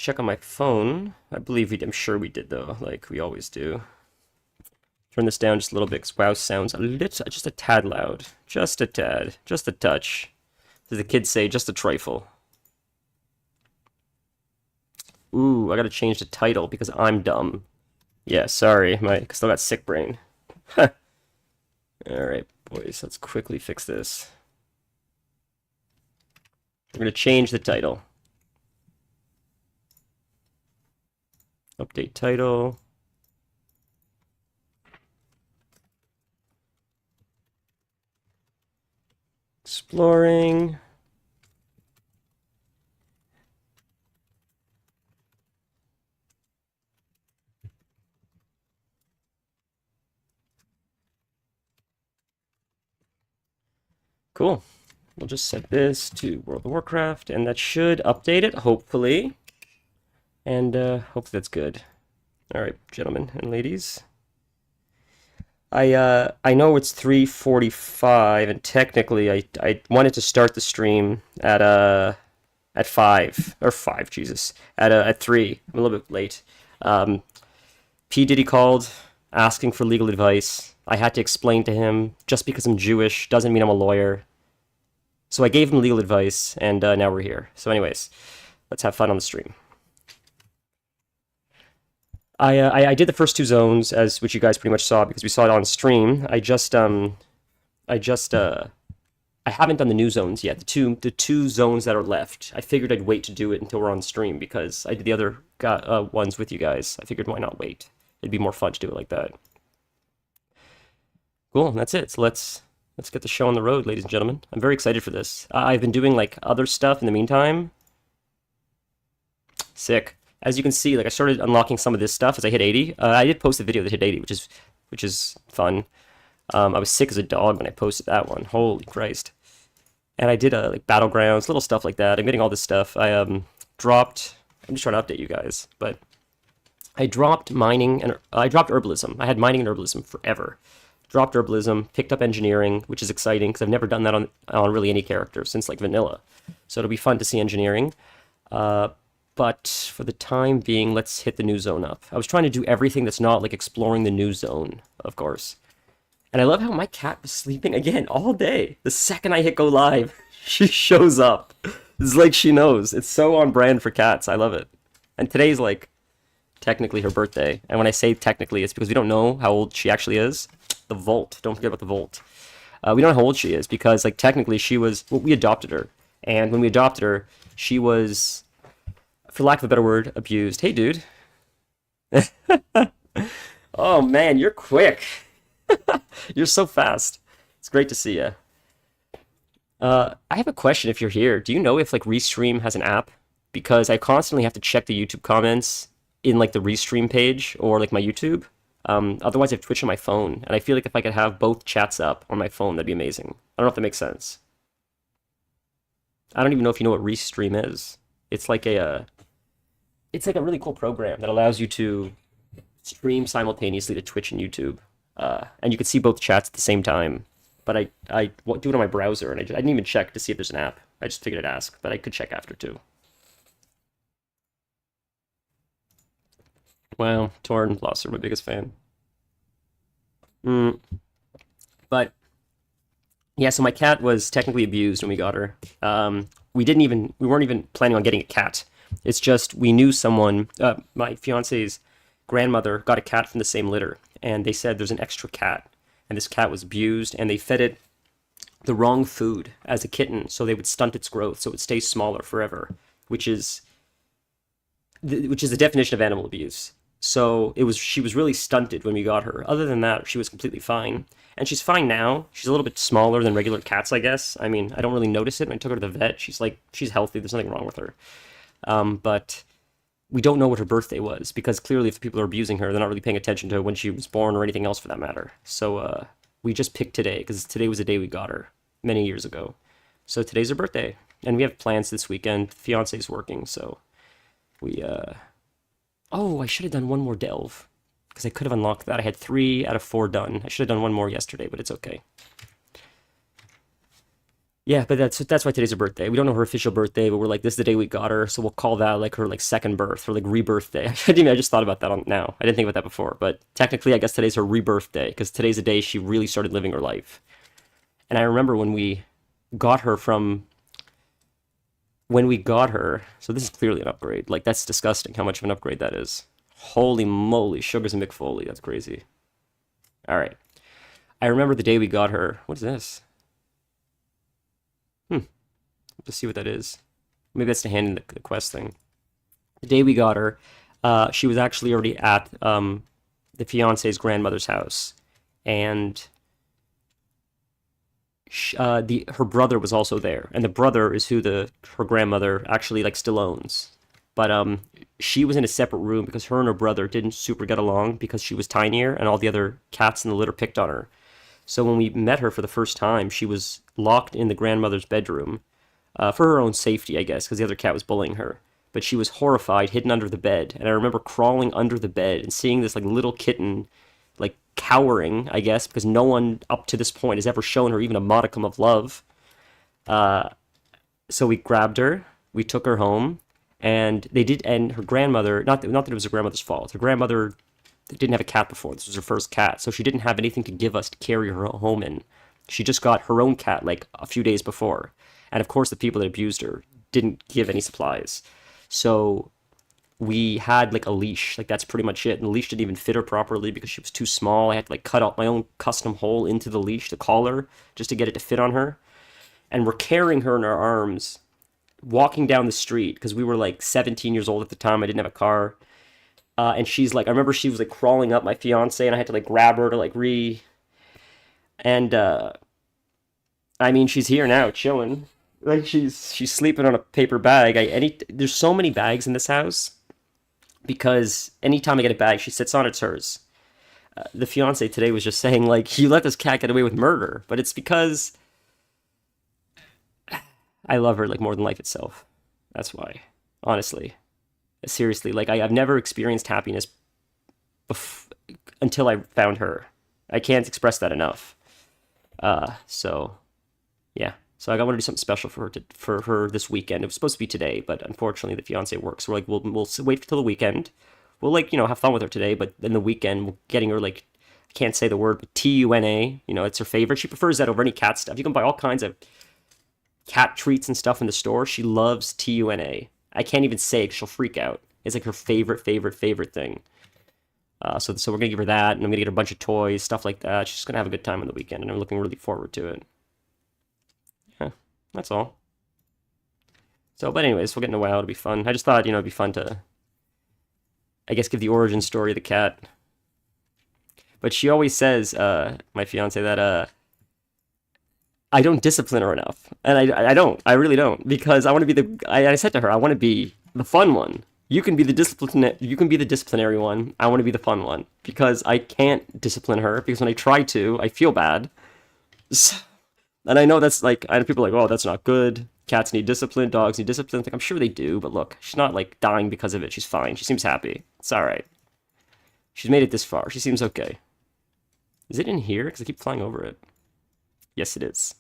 check on my phone. I'm sure we did though, like we always do. Turn this down just a little bit because WoW sounds just a tad loud. Just a tad. Just a touch. As the kids say, just a trifle. Ooh, I gotta change the title because I'm dumb. Yeah, sorry, I still got sick brain. Alright, boys, let's quickly fix this. We're gonna change the title. Update title. Exploring. Cool. We'll just set this to World of Warcraft, and that should update it, hopefully. And hopefully that's good. All right, gentlemen and ladies. I know it's 3:45, and technically I wanted to start the stream at 5 Jesus at 3. I'm a little bit late. P Diddy called asking for legal advice. I had to explain to him just because I'm Jewish doesn't mean I'm a lawyer. So I gave him legal advice, and now we're here. So anyways, let's have fun on the stream. I did the first two zones, as which you guys pretty much saw because we saw it on stream. I haven't done the new zones yet. The two zones that are left. I figured I'd wait to do it until we're on stream because I did the other ones with you guys. I figured why not wait? It'd be more fun to do it like that. Cool, that's it. So let's get the show on the road, ladies and gentlemen. I'm very excited for this. I've been doing like other stuff in the meantime. Sick. As you can see, like I started unlocking some of this stuff as I hit 80. I did post a video that hit 80, which is fun. I was sick as a dog when I posted that one. Holy Christ! And I did like battlegrounds, little stuff like that. I'm getting all this stuff. I dropped. I'm just trying to update you guys, but I dropped mining and I dropped herbalism. I had mining and herbalism forever. Dropped herbalism, picked up engineering, which is exciting because I've never done that on really any character since like vanilla. So it'll be fun to see engineering. But for the time being, let's hit the new zone up. I was trying to do everything that's not like exploring the new zone, of course. And I love how my cat was sleeping again all day. The second I hit go live, she shows up. It's like she knows. It's so on brand for cats. I love it. And today's like technically her birthday. And when I say technically, it's because we don't know how old she actually is. The Volt. Don't forget about the Volt. We don't know how old she is because like technically we adopted her. And when we adopted her, she was, for lack of a better word, abused. Hey, dude. Oh, man, you're quick. You're so fast. It's great to see you. I have a question if you're here. Do you know if, like, Restream has an app? Because I constantly have to check the YouTube comments in, like, the Restream page or, like, my YouTube. Otherwise, I have Twitch on my phone. And I feel like if I could have both chats up on my phone, that'd be amazing. I don't know if that makes sense. I don't even know if you know what Restream is. It's like a really cool program that allows you to stream simultaneously to Twitch and YouTube, and you can see both chats at the same time. But I do it on my browser, and I didn't even check to see if there's an app. I just figured I'd ask, but I could check after too. Wow, Torn Blosser, my biggest fan. But yeah, so my cat was technically abused when we got her. We weren't even planning on getting a cat. It's just we knew someone, my fiance's grandmother got a cat from the same litter, and they said there's an extra cat, and this cat was abused, and they fed it the wrong food as a kitten, so they would stunt its growth, so it would stay smaller forever, which is the definition of animal abuse. So she was really stunted when we got her. Other than that, she was completely fine. And she's fine now. She's a little bit smaller than regular cats, I guess. I mean, I don't really notice it. When I took her to the vet, she's healthy. There's nothing wrong with her. But we don't know what her birthday was because clearly if people are abusing her, they're not really paying attention to when she was born or anything else for that matter. So we just picked today because today was the day we got her many years ago. So today's her birthday. And we have plans this weekend. Fiance's working, so we... Oh, I should have done one more delve because I could have unlocked that. I had 3 out of 4 done. I should have done one more yesterday, but it's okay. Yeah, but that's why today's her birthday. We don't know her official birthday, but we're like, this is the day we got her, so we'll call that like her like second birth or like rebirth day. I just thought about that on now. I didn't think about that before, but technically, I guess today's her rebirth day because today's the day she really started living her life. And I remember got her from when we got her. So this is clearly an upgrade. Like that's disgusting how much of an upgrade that is. Holy moly, Sugars and McFoley. That's crazy. All right. I remember the day we got her. What is this? Let's see what that is. Maybe that's to hand in the quest thing. The day we got her, she was actually already at the fiance's grandmother's house, and her brother was also there, and the brother is who her grandmother actually like still owns. But she was in a separate room because her and her brother didn't super get along because she was tinier, and all the other cats in the litter picked on her. So when we met her for the first time, she was locked in the grandmother's bedroom for her own safety, I guess, because the other cat was bullying her. But she was horrified, hidden under the bed, and I remember crawling under the bed and seeing this like little kitten, like cowering, I guess, because no one up to this point has ever shown her even a modicum of love. So we grabbed her, we took her home, and they did. And her grandmother, not that it was her grandmother's fault. Her grandmother didn't have a cat before. This was her first cat, so she didn't have anything to give us to carry her home in. She just got her own cat like a few days before. And of course, the people that abused her didn't give any supplies. So we had like a leash. Like that's pretty much it. And the leash didn't even fit her properly because she was too small. I had to like cut out my own custom hole into the leash, the collar, just to get it to fit on her. And we're carrying her in our arms, walking down the street because we were like 17 years old at the time. I didn't have a car. And she's like, I remember she was like crawling up my fiance, and I had to like grab her to like And I mean, she's here now, chilling. Like she's sleeping on a paper bag. There's so many bags in this house because anytime I get a bag, she sits on it's hers. The fiance today was just saying like, you let this cat get away with murder, but it's because I love her like more than life itself. That's why, honestly, seriously, like I've never experienced happiness bef- until I found her. I can't express that enough. So yeah. So I want to do something special for her this weekend. It was supposed to be today, but unfortunately the fiance works. So we're like, we'll wait till the weekend. We'll like have fun with her today, but then the weekend we're getting her like, I can't say the word, but Tuna. It's her favorite. She prefers that over any cat stuff. You can buy all kinds of cat treats and stuff in the store. She loves Tuna. I can't even say it 'cause she'll freak out. It's like her favorite thing. So we're gonna give her that, and I'm gonna get her a bunch of toys, stuff like that. She's just gonna have a good time on the weekend, and I'm looking really forward to it. Yeah, that's all. So, but anyways, we'll get in a while. It'll be fun. I just thought, it'd be fun to, I guess, give the origin story of the cat. But she always says, my fiance, that I don't discipline her enough, and I don't. I really don't, because I want to be I said to her, I want to be the fun one. You can be the discipline. You can be the disciplinary one. I want to be the fun one because I can't discipline her because when I try to, I feel bad. And I know that's like, I know people are like, oh, that's not good. Cats need discipline, dogs need discipline. Like, I'm sure they do, but look, she's not like dying because of it. She's fine. She seems happy. It's all right. She's made it this far. She seems okay. Is it in here? Because I keep flying over it. Yes, it is.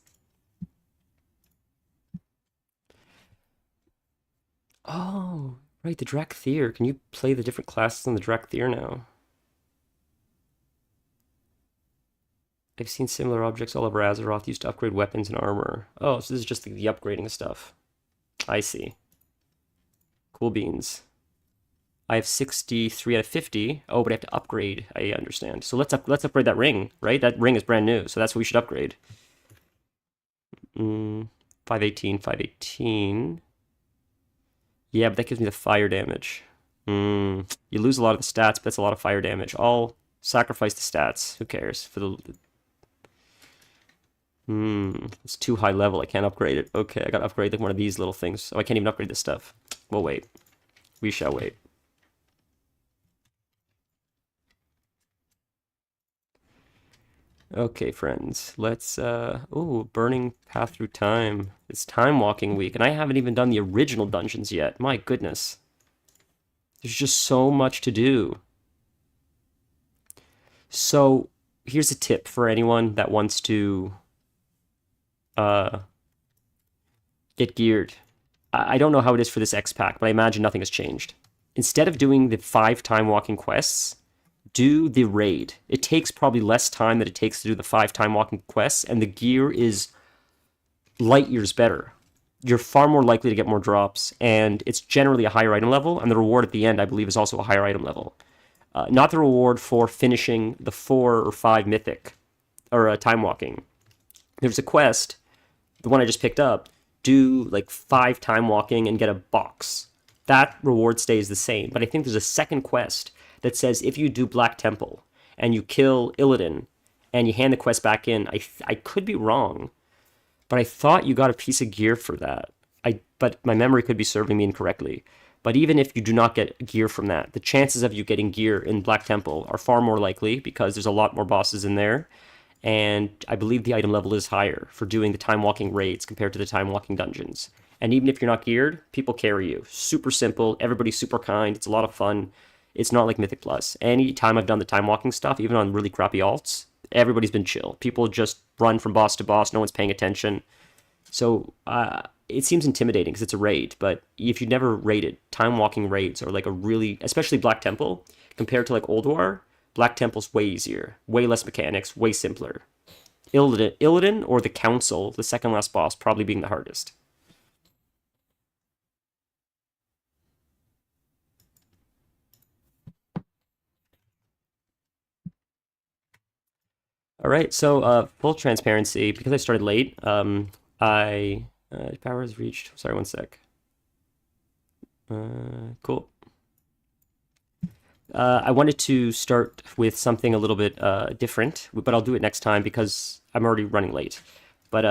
Oh, right, the Drakthir. Can you play the different classes on the Drakthir now? I've seen similar objects all over Azeroth used to upgrade weapons and armor. Oh, so this is just the upgrading stuff. I see. Cool beans. I have 63 out of 50. Oh, but I have to upgrade. I understand. So let's upgrade that ring, right? That ring is brand new, so that's what we should upgrade. 518, 518. Yeah, but that gives me the fire damage. You lose a lot of the stats, but that's a lot of fire damage. I'll sacrifice the stats. Who cares? It's too high level. I can't upgrade it. Okay, I gotta upgrade like one of these little things. Oh, I can't even upgrade this stuff. We'll wait. We shall wait. Okay, friends. Let's, ooh, Burning Path Through Time. It's Time Walking Week, and I haven't even done the original dungeons yet. My goodness. There's just so much to do. So, here's a tip for anyone that wants to, get geared. I don't know how it is for this X pack, but I imagine nothing has changed. Instead of doing the 5 time walking quests, do the raid. It takes probably less time than it takes to do the 5 time walking quests, and the gear is light years better. You're far more likely to get more drops, and it's generally a higher item level, and the reward at the end, I believe, is also a higher item level. Not the reward for finishing the 4 or 5 mythic, or time walking. There's a quest, the one I just picked up, do like 5 time walking and get a box. That reward stays the same, but I think there's a second quest that says if you do Black Temple and you kill Illidan and you hand the quest back in, I could be wrong, but I thought you got a piece of gear for that. But my memory could be serving me incorrectly. But even if you do not get gear from that, the chances of you getting gear in Black Temple are far more likely because there's a lot more bosses in there. And I believe the item level is higher for doing the time walking raids compared to the time walking dungeons. And even if you're not geared, people carry you. Super simple, everybody's super kind, it's a lot of fun. It's not like Mythic Plus. Any time I've done the time walking stuff, even on really crappy alts, everybody's been chill. People just run from boss to boss, no one's paying attention. So it seems intimidating because it's a raid, but if you never raided, time walking raids are like a really, especially Black Temple, compared to like Old War, Black Temple's way easier, way less mechanics, way simpler. Illidan or the Council, the second last boss, probably being the hardest. All right, so full transparency, because I started late, power has reached, sorry, one sec. Cool. I wanted to start with something a little bit different, but I'll do it next time because I'm already running late. But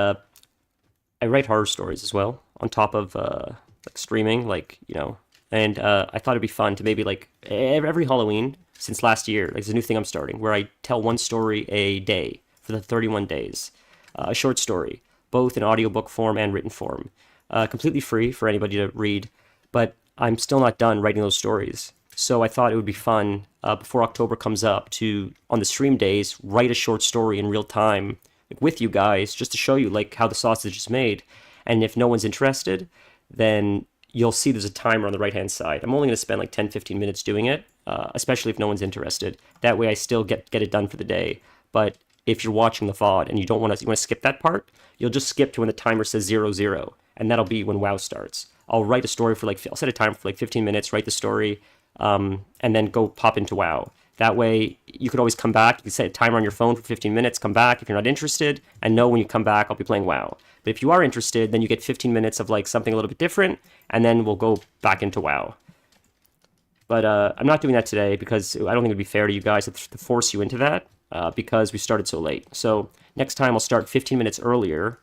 I write horror stories as well on top of like streaming, like, you know, and I thought it'd be fun to maybe like every Halloween since last year, like, there's a new thing I'm starting where I tell one story a day for the 31 days, a short story, both in audiobook form and written form, completely free for anybody to read, but I'm still not done writing those stories. So I thought it would be fun before October comes up to, on the stream days, write a short story in real time with you guys just to show you like how the sausage is made. And if no one's interested, then you'll see there's a timer on the right hand side. I'm only going to spend like 10-15 minutes doing it, especially if no one's interested. That way I still get it done for the day. But if you're watching the VOD and you want to skip that part, you'll just skip to when the timer says 00, and that'll be when WoW starts. I'll write a story for like, I'll set a timer for like 15 minutes, write the story, and then go pop into WoW. That way, you could always come back. You can set a timer on your phone for 15 minutes, come back if you're not interested, and know when you come back, I'll be playing WoW. But if you are interested, then you get 15 minutes of like something a little bit different, and then we'll go back into WoW. But I'm not doing that today because I don't think it'd be fair to you guys to force you into that because we started so late. So next time I'll start 15 minutes earlier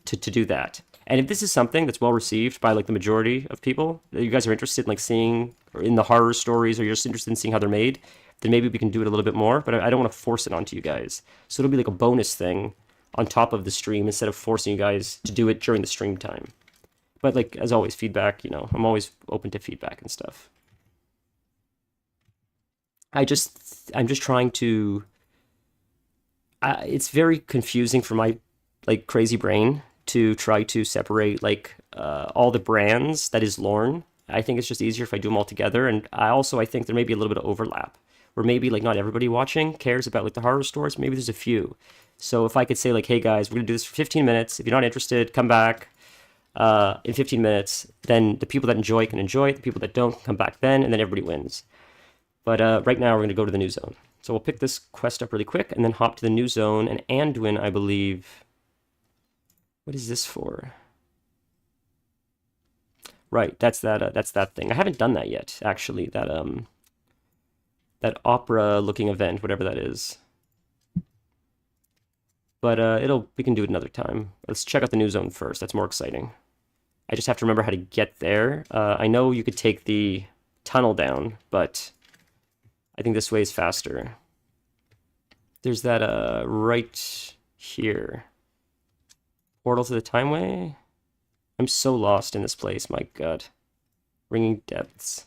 to do that. And if this is something that's well received by like the majority of people, that you guys are interested in like seeing or in the horror stories, or you're just interested in seeing how they're made, then maybe we can do it a little bit more. But I don't want to force it onto you guys. So it'll be like a bonus thing on top of the stream instead of forcing you guys to do it during the stream time. But like, as always, feedback, you know, I'm always open to feedback and stuff. I'm just trying to, it's very confusing for my like crazy brain to try to separate like all the brands that is Lorne. I think it's just easier if I do them all together. And I think there may be a little bit of overlap where maybe like not everybody watching cares about like the horror stories. Maybe there's a few. So if I could say like, hey guys, we're gonna do this for 15 minutes. If you're not interested, come back in 15 minutes. Then the people that enjoy can enjoy it. The people that don't can come back then, and then everybody wins. But right now we're gonna go to the new zone. So we'll pick this quest up really quick and then hop to the new zone. And Anduin, I believe. What is this for? Right, that's that thing. I haven't done that yet, actually. That opera-looking event, whatever that is. But we can do it another time. Let's check out the new zone first. That's more exciting. I just have to remember how to get there. I know you could take the tunnel down, but I think this way is faster. There's that right here. Portal to the Timeway? I'm so lost in this place, my god. Ringing Depths.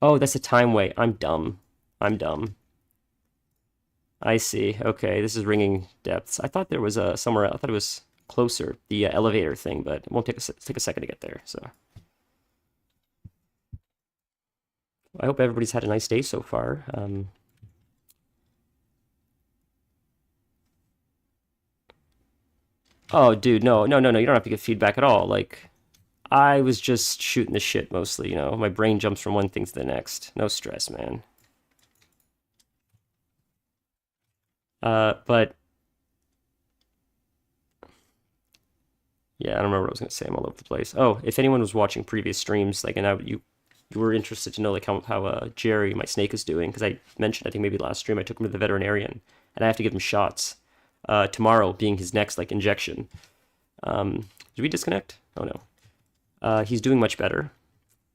Oh, that's a Timeway. I'm dumb. I see. Okay, this is Ringing Depths. I thought there was somewhere else. I thought it was closer, the elevator thing, but it won't take a second to get there. So I hope everybody's had a nice day so far. Oh, dude, no, no, no, no. You don't have to give feedback at all. Like, I was just shooting the shit mostly, you know. My brain jumps from one thing to the next. No stress, man. But yeah, I don't remember what I was gonna say. I'm all over the place. Oh, if anyone was watching previous streams, like, and you were interested to know like how Jerry, my snake, is doing, because I mentioned, I think maybe last stream, I took him to the veterinarian, and I have to give him shots. Tomorrow being his next like injection. Did we disconnect? Oh no. He's doing much better.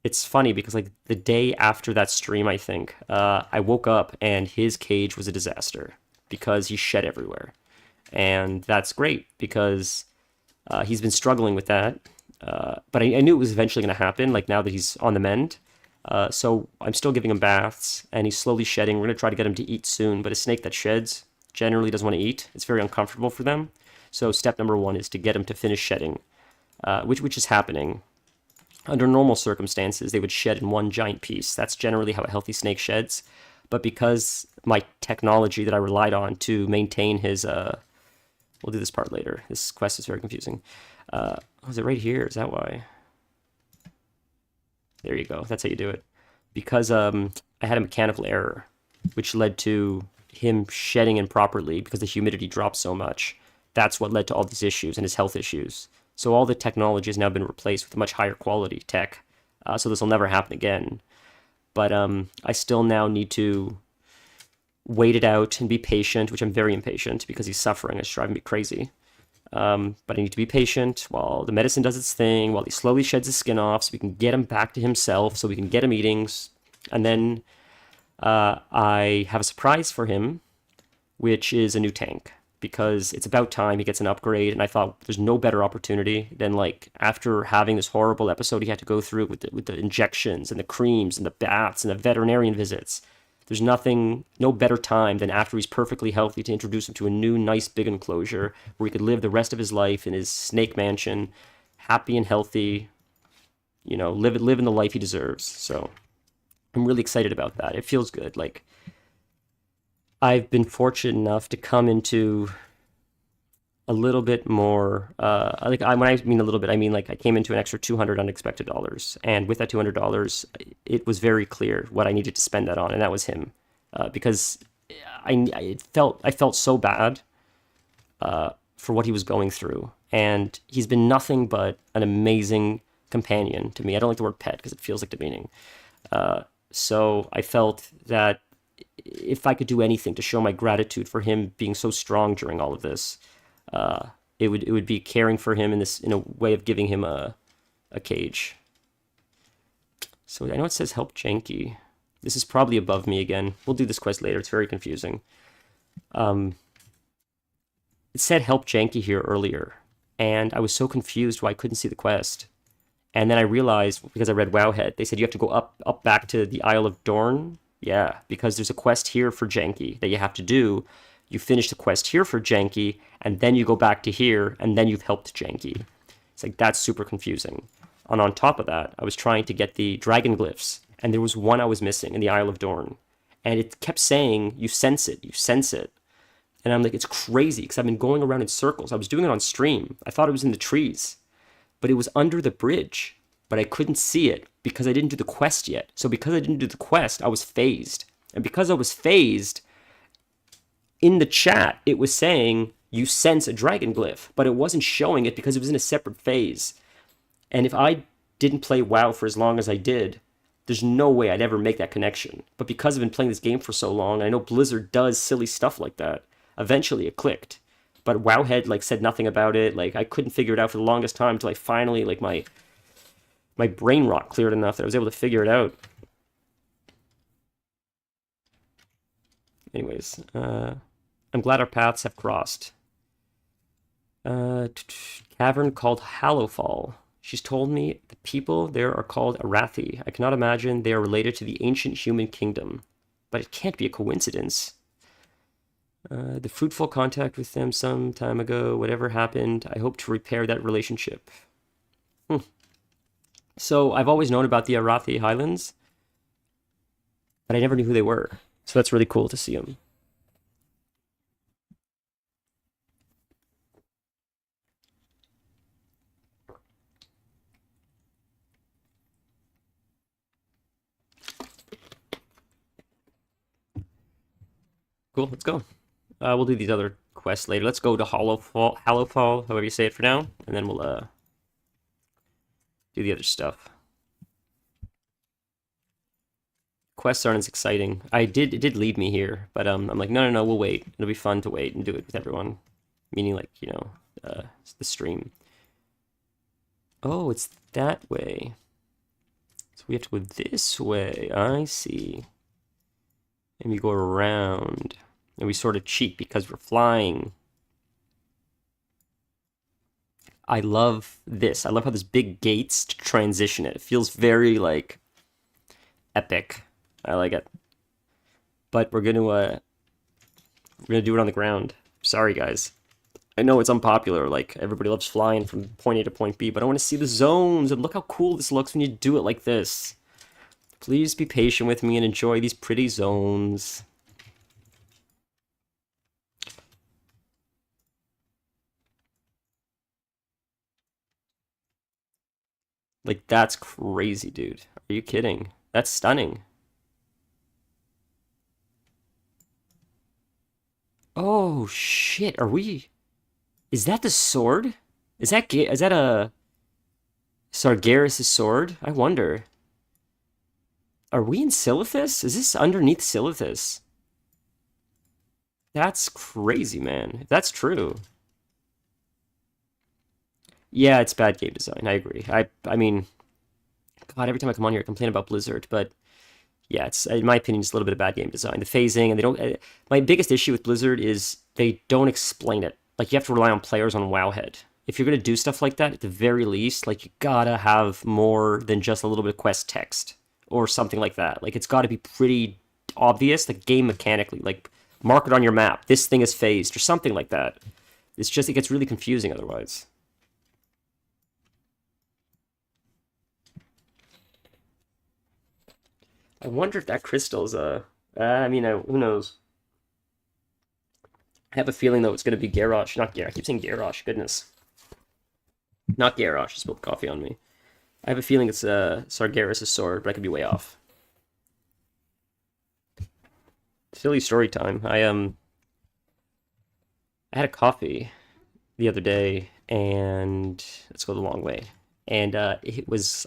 It's funny because like the day after that stream, I think, I woke up and his cage was a disaster because he shed everywhere. And that's great because he's been struggling with that. But I knew it was eventually going to happen, like now that he's on the mend. So I'm still giving him baths and he's slowly shedding. We're going to try to get him to eat soon, but a snake that sheds generally doesn't want to eat. It's very uncomfortable for them. So step number one is to get him to finish shedding, which is happening. Under normal circumstances, they would shed in one giant piece. That's generally how a healthy snake sheds. But because my technology that I relied on to maintain his, we'll do this part later. This quest is very confusing. Was it right here? Is that why? There you go. That's how you do it. Because I had a mechanical error, which led to him shedding improperly because the humidity dropped so much. That's what led to all these issues and his health issues. So all the technology has now been replaced with much higher quality tech. So this will never happen again. But I still now need to wait it out and be patient, which I'm very impatient because he's suffering. It's driving me crazy. But I need to be patient while the medicine does its thing, while he slowly sheds his skin off so we can get him back to himself, so we can get him eating. And then I have a surprise for him, which is a new tank. Because it's about time he gets an upgrade, and I thought there's no better opportunity than like after having this horrible episode he had to go through with the injections and the creams and the baths and the veterinarian visits. There's no better time than after he's perfectly healthy to introduce him to a new nice big enclosure where he could live the rest of his life in his snake mansion, happy and healthy, you know, living the life he deserves. So I'm really excited about that. It feels good. Like, I've been fortunate enough to come into a little bit more, when I mean a little bit, I mean like I came into an extra $200 unexpected dollars. And with that $200, it was very clear what I needed to spend that on, and that was him. Because I felt so bad for what he was going through. And he's been nothing but an amazing companion to me. I don't like the word pet because it feels like demeaning. So I felt that if I could do anything to show my gratitude for him being so strong during all of this, it would be caring for him in a way of giving him a cage. So I know it says help Janky. This is probably above me again. We'll do this quest later. It's very confusing. It said help Janky here earlier, and I was so confused why I couldn't see the quest. And then I realized, because I read Wowhead, they said you have to go up back to the Isle of Dorn. Yeah, because there's a quest here for Janky that you have to do. You finish the quest here for Janky, and then you go back to here, and then you've helped Janky. It's like, that's super confusing. And on top of that, I was trying to get the dragon glyphs, and there was one I was missing in the Isle of Dorn. And it kept saying, you sense it, you sense it. And I'm like, it's crazy, because I've been going around in circles. I was doing it on stream. I thought it was in the trees. But it was under the bridge. But I couldn't see it because I didn't do the quest yet. So because I didn't do the quest, I was phased. And because I was phased, in the chat, it was saying, you sense a dragon glyph. But it wasn't showing it because it was in a separate phase. And if I didn't play WoW for as long as I did, there's no way I'd ever make that connection. But because I've been playing this game for so long, I know Blizzard does silly stuff like that. Eventually it clicked. But Wowhead like said nothing about it. Like, I couldn't figure it out for the longest time until I finally, like, my brain rot cleared enough that I was able to figure it out. Anyways, I'm glad our paths have crossed. Cavern called Hallowfall. She's told me the people there are called Arathi. I cannot imagine they are related to the ancient human kingdom. But it can't be a coincidence. The fruitful contact with them some time ago. Whatever happened, I hope to repair that relationship. Hmm. So I've always known about the Arathi Highlands, but I never knew who they were. So that's really cool to see them. Cool, let's go. We'll do these other quests later. Let's go to Hollowfall, however you say it for now, and then we'll do the other stuff. Quests aren't as exciting. It did lead me here, but I'm like, no, we'll wait. It'll be fun to wait and do it with everyone. Meaning, like, the stream. Oh, it's that way. So we have to go this way. I see. And we go around. And we sort of cheat because we're flying. I love this. I love how there's big gates to transition it. It feels very, like, epic. I like it. But we're gonna do it on the ground. Sorry, guys. I know it's unpopular. Like, everybody loves flying from point A to point B, but I want to see the zones, and look how cool this looks when you do it like this. Please be patient with me and enjoy these pretty zones. Like, that's crazy, dude. Are you kidding? That's stunning. Oh, shit. Is that the sword? Is that a Sargeras' sword? I wonder. Are we in Silithus? Is this underneath Silithus? That's crazy, man. If that's true. Yeah, it's bad game design. I agree. I mean, God, every time I come on here, I complain about Blizzard, but yeah, it's in my opinion, it's a little bit of bad game design. The phasing, and they don't. My biggest issue with Blizzard is they don't explain it. Like, you have to rely on players on Wowhead. If you're gonna do stuff like that, at the very least, like, you gotta have more than just a little bit of quest text or something like that. Like, it's got to be pretty obvious, like, game mechanically, like, mark it on your map. This thing is phased or something like that. It's just, it gets really confusing otherwise. I wonder if that crystal's I mean, who knows? I have a feeling though it's gonna be Garrosh, not Garrosh. I keep saying Garrosh. Goodness, not Garrosh. Spilled coffee on me. I have a feeling it's Sargeras' sword, but I could be way off. Silly story time. I had a coffee the other day, and let's go the long way. And I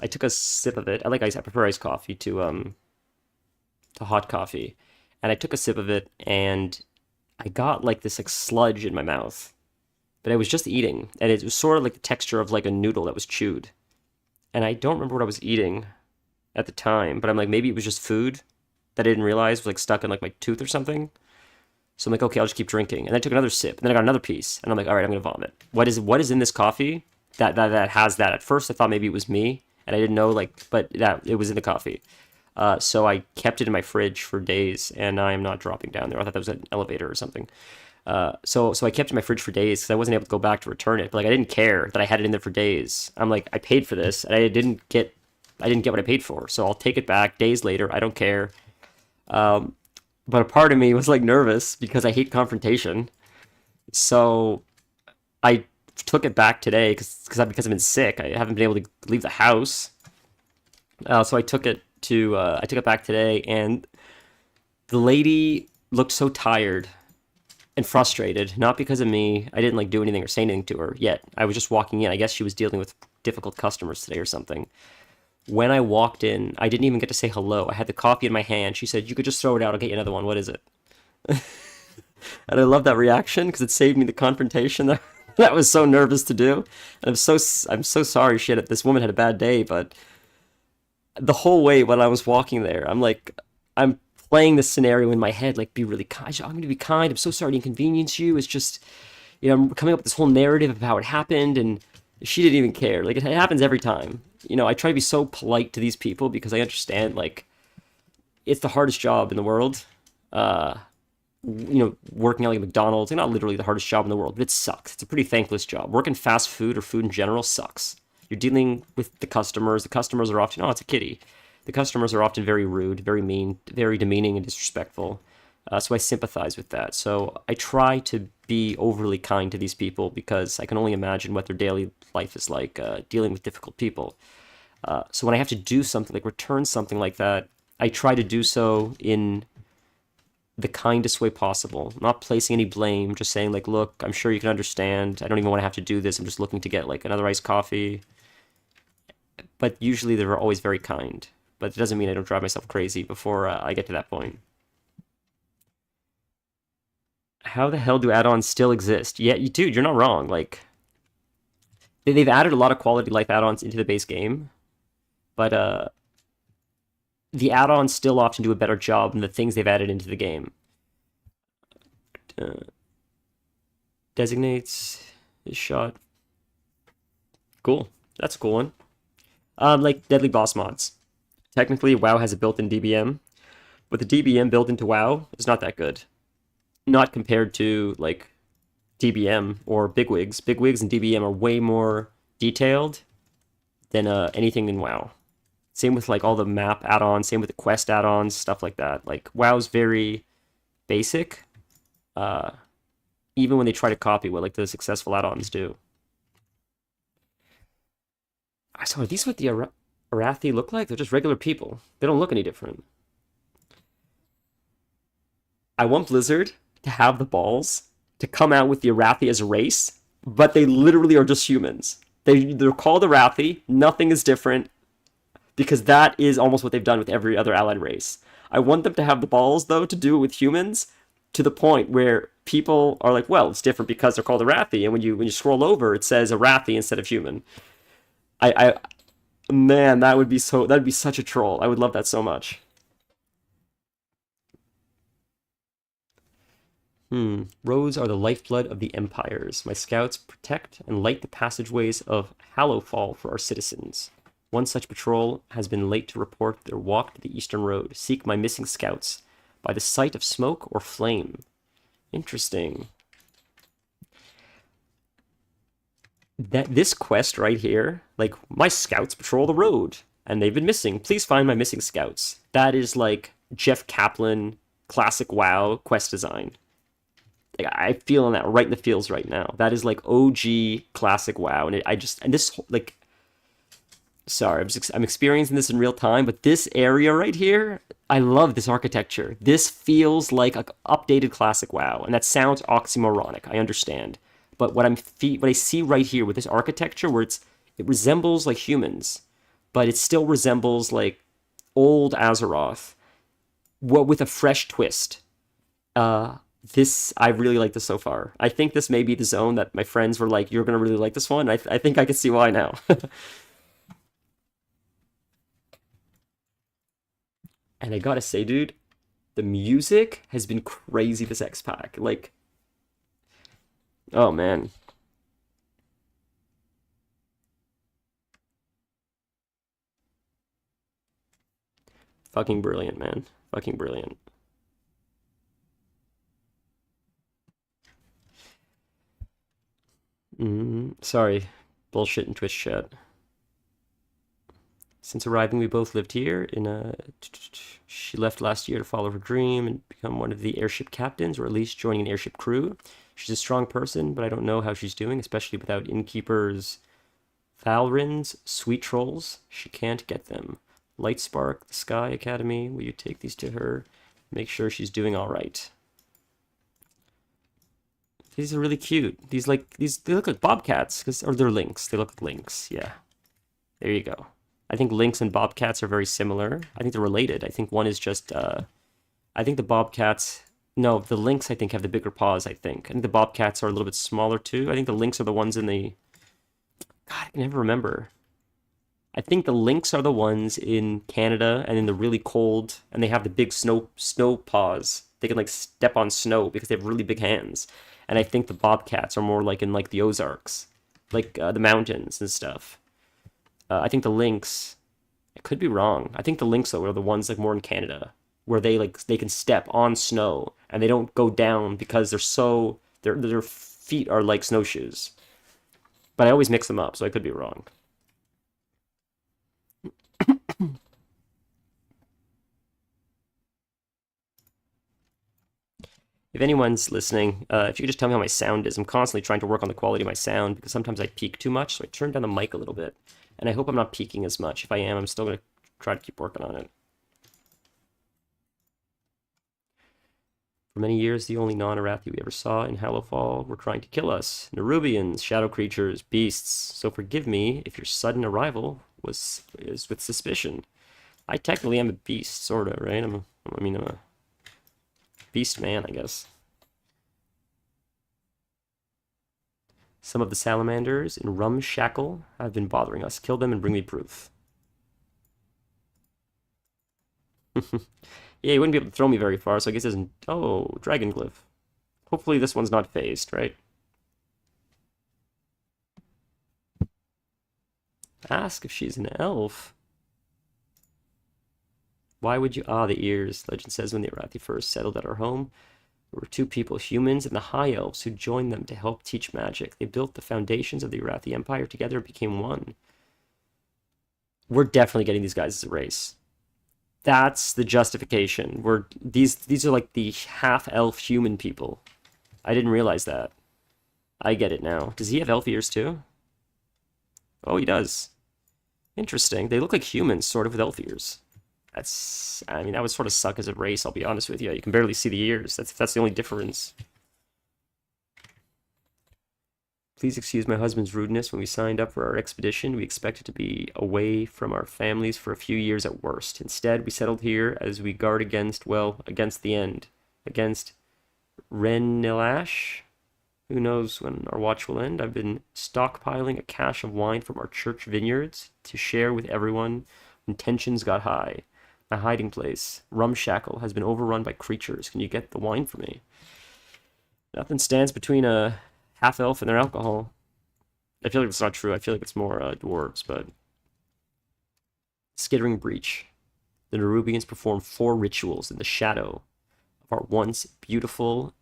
took a sip of it. I prefer iced coffee to hot coffee, and I took a sip of it, and I got like this like sludge in my mouth, but I was just eating, and it was sort of like the texture of like a noodle that was chewed. And I don't remember what I was eating at the time, but I'm like, maybe it was just food that I didn't realize was like stuck in like my tooth or something. So I'm like, okay, I'll just keep drinking. And then I took another sip, and then I got another piece, and I'm like, all right, I'm gonna vomit. What is in this coffee that has that? At first, I thought maybe it was me, and I didn't know, like, but that it was in the coffee. So I kept it in my fridge for days, and I am not dropping down there. I thought that was an elevator or something. So I kept it in my fridge for days because I wasn't able to go back to return it. But like, I didn't care that I had it in there for days. I'm like, I paid for this, and I didn't get what I paid for. So I'll take it back days later. I don't care. But a part of me was like nervous because I hate confrontation. So I took it back today because I've been sick. I haven't been able to leave the house. So I took it back today, and the lady looked so tired and frustrated. Not because of me. I didn't like do anything or say anything to her yet. I was just walking in. I guess she was dealing with difficult customers today or something. When I walked in, I didn't even get to say hello. I had the coffee in my hand. She said, "You could just throw it out. I'll get you another one. What is it?" And I love that reaction because it saved me the confrontation that I was so nervous to do. And I'm so sorry this woman had a bad day, but the whole way when I was walking there, I'm playing this scenario in my head, like, be really kind. I'm going to be kind. I'm so sorry to inconvenience you. It's just, I'm coming up with this whole narrative of how it happened, and she didn't even care. Like, it happens every time. I try to be so polite to these people because I understand, like, it's the hardest job in the world. working at like McDonald's, like not literally the hardest job in the world, but it sucks. It's a pretty thankless job. Working fast food or food in general sucks. You're dealing with the customers. The customers are often, oh, it's a kitty. The customers are often very rude, very mean, very demeaning and disrespectful. So I sympathize with that. So I try to be overly kind to these people because I can only imagine what their daily life is like dealing with difficult people. So when I have to do something like return something like that, I try to do so in the kindest way possible, not placing any blame, just saying like, look, I'm sure you can understand. I don't even want to have to do this. I'm just looking to get like another iced coffee. But usually they're always very kind. But it doesn't mean I don't drive myself crazy before I get to that point. How the hell do add-ons still exist? Yeah, dude, you're not wrong. Like they've added a lot of quality life add-ons into the base game, but the add-ons still often do a better job than the things they've added into the game. Uh, designates is shot. Cool. That's a cool one. Like deadly boss mods. Technically, WoW has a built-in DBM, but the DBM built into WoW is not that good. Not compared to like DBM or Bigwigs. Bigwigs and DBM are way more detailed than anything in WoW. Same with like all the map add-ons, same with the quest add-ons, stuff like that. Like WoW's very basic, even when they try to copy what like the successful add-ons do. So are these what the Arathi look like? They're just regular people. They don't look any different. I want Blizzard to have the balls to come out with the Arathi as a race, but they literally are just humans. They're called Arathi. Nothing is different because that is almost what they've done with every other allied race. I want them to have the balls, though, to do it with humans to the point where people are like, well, it's different because they're called Arathi, and when you scroll over, it says Arathi instead of human. I man, that'd be such a troll. I would love that so much. Roads are the lifeblood of the empires. My scouts protect and light the passageways of Hallowfall for our citizens. One such patrol has been late to report their walk to the eastern road. Seek my missing scouts by the sight of smoke or flame. Interesting. This quest right here, like, my scouts patrol the road, and they've been missing. Please find my missing scouts. That is like Jeff Kaplan, classic WoW quest design. Like, I feel that right in the feels right now. That is like OG classic WoW, and this like, sorry, I'm experiencing this in real time, but this area right here, I love this architecture. This feels like an updated classic WoW, and that sounds oxymoronic. I understand. But what I see right here with this architecture, where it resembles like humans, but it still resembles like old Azeroth, what with a fresh twist. I really like this so far. I think this may be the zone that my friends were like, "You're gonna really like this one." I think I can see why now. And I gotta say, dude, the music has been crazy this X pack. Like, oh man. Fucking brilliant, man. Fucking brilliant. Sorry. Bullshit in Twitch chat. Since arriving, we both lived here in a... She left last year to follow her dream and become one of the airship captains, or at least joining an airship crew. She's a strong person, but I don't know how she's doing, especially without innkeepers, Valrins, sweet trolls. She can't get them. Lightspark, the Sky Academy. Will you take these to her? Make sure she's doing all right. These are really cute. They look like bobcats, or they're lynx. They look like lynx. Yeah. There you go. I think lynx and bobcats are very similar. I think they're related. I think one is just, I think the bobcats, no, the lynx I think have the bigger paws, I think. I think the bobcats are a little bit smaller too. I think the lynx are the ones in the, God, I can never remember. I think the lynx are the ones in Canada and in the really cold, and they have the big snow paws. They can like step on snow because they have really big hands. And I think the bobcats are more like in like the Ozarks, like the mountains and stuff. I think the lynx, I could be wrong. I think the lynx though are the ones like more in Canada, where they can step on snow and they don't go down because their feet are like snowshoes. But I always mix them up, so I could be wrong. If anyone's listening, if you could just tell me how my sound is. I'm constantly trying to work on the quality of my sound because sometimes I peak too much, so I turn down the mic a little bit. And I hope I'm not peaking as much. If I am, I'm still going to try to keep working on it. For many years, the only non-Arathi we ever saw in Hallowfall were trying to kill us. Nerubians, shadow creatures, beasts. So forgive me if your sudden arrival is with suspicion. I technically am a beast, sorta, right? I'm a beast man, I guess. Some of the salamanders in Rumshackle have been bothering us. Kill them and bring me proof. Yeah, he wouldn't be able to throw me very far, so I guess it isn't... Oh, dragon glyph. Hopefully this one's not phased, right? Ask if she's an elf. Why would you... Ah, the ears. Legend says when the Arathi first settled at our home, there were two people, humans and the High Elves, who joined them to help teach magic. They built the foundations of the Arathi Empire together and became one. We're definitely getting these guys as a race. That's the justification. These are like the half-elf human people. I didn't realize that. I get it now. Does he have elf ears too? Oh, he does. Interesting. They look like humans, sort of, with elf ears. I mean, that would sort of suck as a race, I'll be honest with you. You can barely see the ears. That's the only difference. Please excuse my husband's rudeness. When we signed up for our expedition, we expected to be away from our families for a few years at worst. Instead, we settled here as we guard against, well, against the end. Against Renilash? Who knows when our watch will end? I've been stockpiling a cache of wine from our church vineyards to share with everyone when tensions got high. My hiding place, Rumshackle, has been overrun by creatures. Can you get the wine for me? Nothing stands between a half-elf and their alcohol. I feel like it's not true. I feel like it's more dwarves, but... Skittering Breach. The Nerubians perform 4 rituals in the shadow of our once beautiful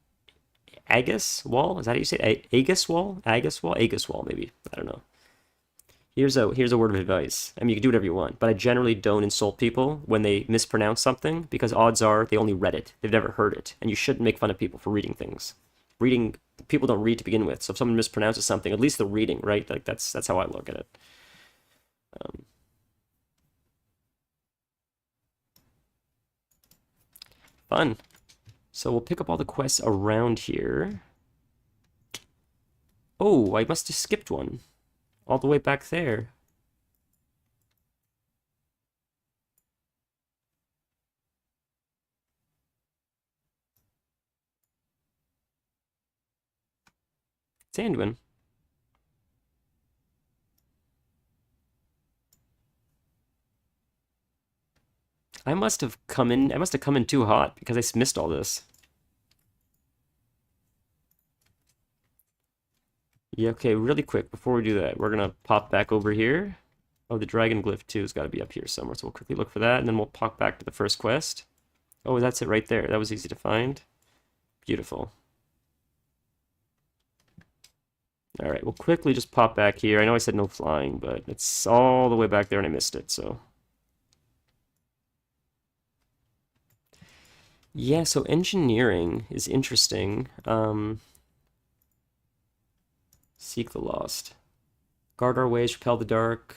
Agus wall? Is that how you say it? Agus wall? Agus wall? Agus wall, maybe. I don't know. Here's a word of advice. I mean, you can do whatever you want, but I generally don't insult people when they mispronounce something because odds are they only read it. They've never heard it, and you shouldn't make fun of people for reading things. People don't read to begin with, so if someone mispronounces something, at least they're reading, right? Like that's how I look at it. Fun. So we'll pick up all the quests around here. Oh, I must have skipped one. All the way back there. It's Anduin. I must have come in too hot because I missed all this. Yeah, okay, really quick, before we do that, we're gonna pop back over here. Oh, the dragon glyph too has got to be up here somewhere, so we'll quickly look for that, and then we'll pop back to the first quest. Oh, that's it right there. That was easy to find. Beautiful. Alright, we'll quickly just pop back here. I know I said no flying, but it's all the way back there and I missed it, so... Yeah, so engineering is interesting. Seek the lost. Guard our ways, repel the dark.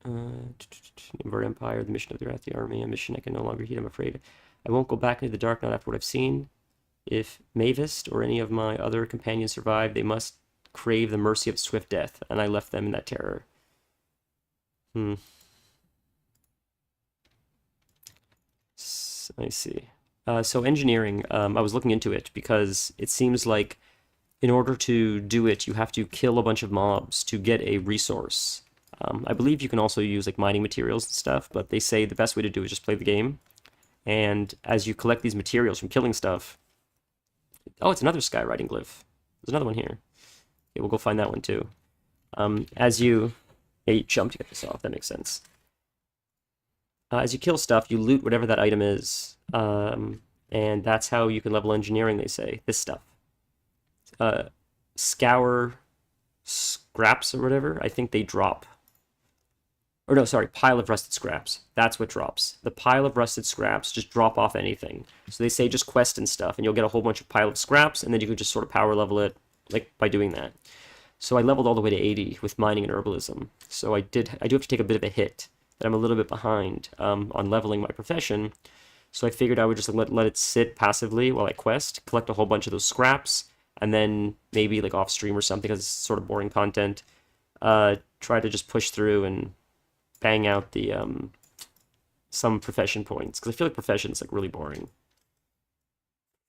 Invert Empire, the mission of the Arathi army, a mission I can no longer heed, I'm afraid. I won't go back into the dark, not after what I've seen. If Mavist or any of my other companions survive, they must crave the mercy of swift death, and I left them in that terror. I see. So engineering, I was looking into it because it seems like in order to do it, you have to kill a bunch of mobs to get a resource. I believe you can also use like mining materials and stuff, but they say the best way to do it is just play the game. And as you collect these materials from killing stuff... Oh, it's another skywriting glyph. There's another one here. Okay, we'll go find that one too. As you... Yeah, you jump to get this off. That makes sense. As you kill stuff, you loot whatever that item is. And that's how you can level engineering, they say. This stuff. Uh, Scour scraps or whatever, I think they drop. Or no, sorry, pile of rusted scraps. That's what drops. The pile of rusted scraps just drop off anything. So they say just quest and stuff, and you'll get a whole bunch of pile of scraps, and then you can just sort of power level it, like by doing that. So I leveled all the way to 80 with mining and herbalism. So I do have to take a bit of a hit, that I'm a little bit behind on leveling my profession. So I figured I would just let it sit passively while I quest, collect a whole bunch of those scraps, and then maybe like off stream or something, because it's sort of boring content, try to just push through and bang out the some profession points, because I feel like profession is like really boring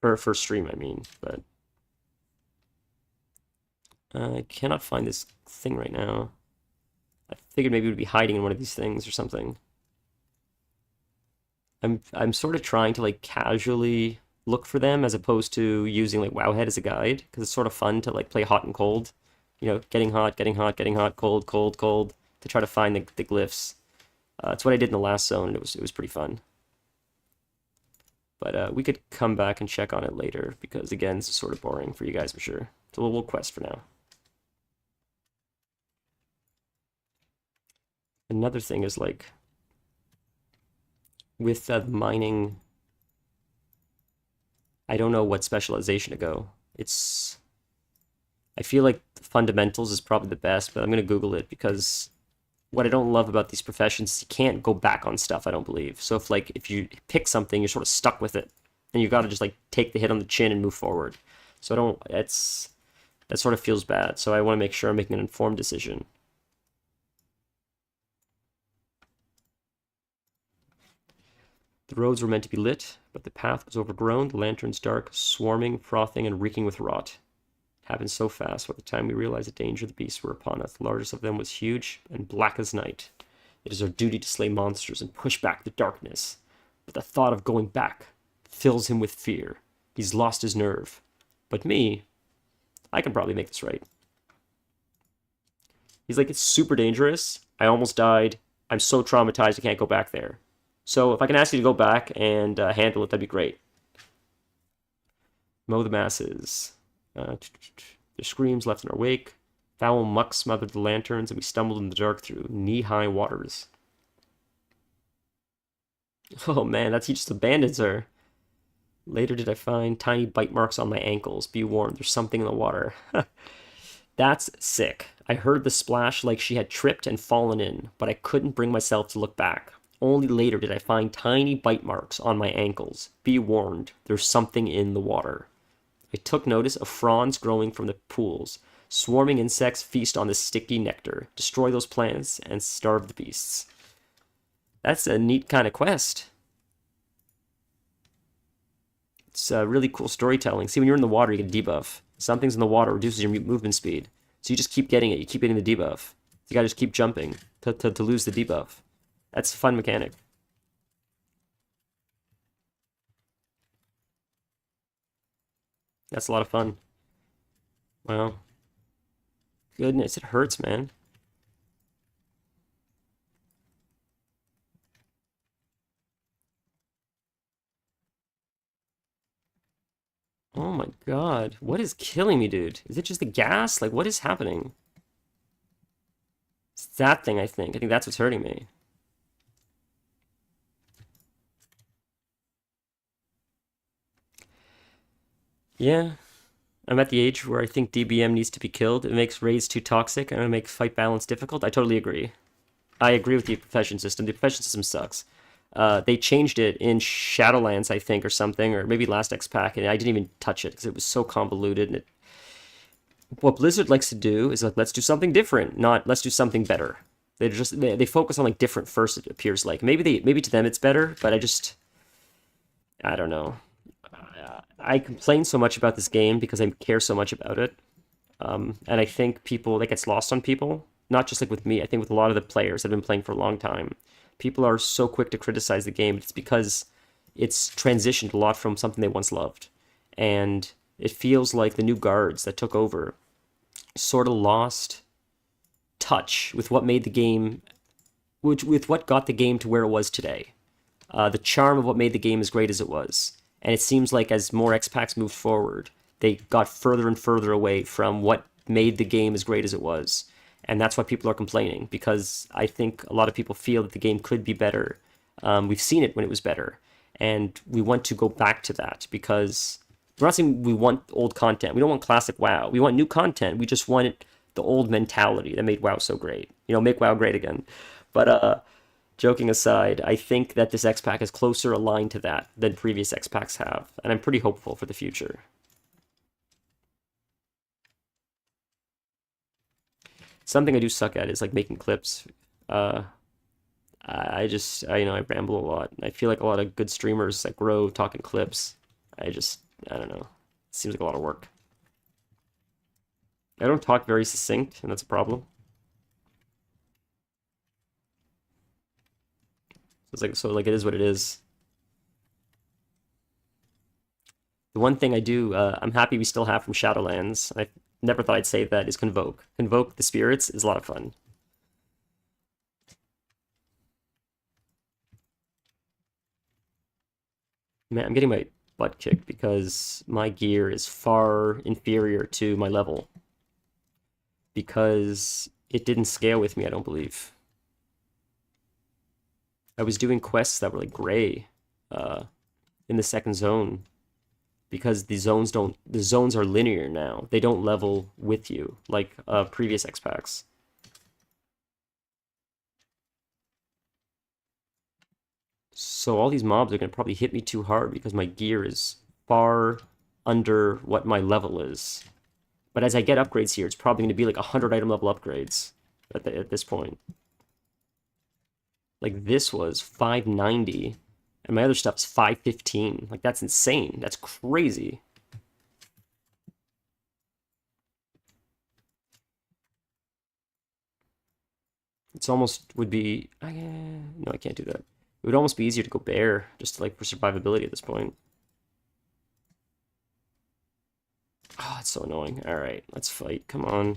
for stream, I mean. But I cannot find this thing right now. I figured maybe it would be hiding in one of these things or something. I'm sort of trying to like casually look for them as opposed to using like Wowhead as a guide, because it's sort of fun to like play hot and cold, you know, getting hot, getting hot, getting hot, cold, cold, cold, to try to find the glyphs. It's what I did in the last zone, and it was pretty fun. But we could come back and check on it later, because again, this is sort of boring for you guys, for sure. So we'll quest for now. Another thing is like with mining, I don't know what specialization to go. I feel like fundamentals is probably the best, but I'm gonna Google it, because what I don't love about these professions is you can't go back on stuff, I don't believe. So if you pick something, you're sort of stuck with it, and you got to just like take the hit on the chin and move forward. So that sort of feels bad. So I want to make sure I'm making an informed decision. The roads were meant to be lit, but the path was overgrown, the lanterns dark, swarming, frothing, and reeking with rot. It happened so fast, by the time we realized the danger the beasts were upon us, the largest of them was huge and black as night. It is our duty to slay monsters and push back the darkness. But the thought of going back fills him with fear. He's lost his nerve. But me, I can probably make this right. He's like, it's super dangerous. I almost died. I'm so traumatized I can't go back there. So if I can ask you to go back and handle it, that'd be great. Mow the masses. Their screams left in our wake. Foul muck smothered the lanterns, and we stumbled in the dark through knee-high waters. Oh man, that's just the bandits are. Later did I find tiny bite marks on my ankles. Be warned, there's something in the water. That's sick. I heard the splash like she had tripped and fallen in, but I couldn't bring myself to look back. Only later did I find tiny bite marks on my ankles. Be warned, there's something in the water. I took notice of fronds growing from the pools. Swarming insects feast on the sticky nectar, destroy those plants, and starve the beasts. That's a neat kind of quest. It's really cool storytelling. See, when you're in the water, you get a debuff. Something's in the water reduces your movement speed. So you just keep getting it. You keep getting the debuff. You gotta just keep jumping to lose the debuff. That's a fun mechanic. That's a lot of fun. Wow. Goodness, it hurts, man. Oh my god. What is killing me, dude? Is it just the gas? Like, what is happening? It's that thing, I think. I think that's what's hurting me. Yeah. I'm at the age where I think DBM needs to be killed. It makes raids too toxic and it makes fight balance difficult. I totally agree. I agree with the profession system. The profession system sucks. They changed it in Shadowlands, I think, or something, or maybe last X pack, and I didn't even touch it because it was so convoluted. And what Blizzard likes to do is like, let's do something different, not let's do something better. They focus on like different first. It appears like maybe to them it's better, but I don't know. I complain so much about this game because I care so much about it, and I think that gets lost on people. Not just like with me. I think with a lot of the players that have been playing for a long time. People are so quick to criticize the game. It's because it's transitioned a lot from something they once loved. And it feels like the new guards that took over sort of lost touch with what made the game, with what got the game to where it was today. The charm of what made the game as great as it was. And it seems like as more X packs moved forward, they got further and further away from what made the game as great as it was. And that's why people are complaining, because I think a lot of people feel that the game could be better. We've seen it when it was better, and we want to go back to that, because we're not saying we want old content. We don't want classic WoW. We want new content. We just want the old mentality that made WoW so great. You know, make WoW great again. But joking aside, I think that this X Pack is closer aligned to that than previous X Packs have, and I'm pretty hopeful for the future. Something I do suck at is like making clips. You know, I ramble a lot. I feel like a lot of good streamers that grow talking clips. I don't know. It seems like a lot of work. I don't talk very succinct, and that's a problem. So it is what it is. The one thing I do, I'm happy we still have from Shadowlands. I never thought I'd say that, is Convoke. Convoke the spirits is a lot of fun. Man, I'm getting my butt kicked because my gear is far inferior to my level. Because it didn't scale with me, I don't believe. I was doing quests that were like gray in the second zone, because the zones are linear now. They don't level with you like previous X packs. So all these mobs are gonna probably hit me too hard because my gear is far under what my level is. But as I get upgrades here, it's probably gonna be like 100 item level upgrades at this point. Like this was 590, and my other stuff's 515. Like that's insane. That's crazy. It's almost would be. No, I can't do that. It would almost be easier to go bear, just like for survivability at this point. Oh, it's so annoying. All right, let's fight. Come on.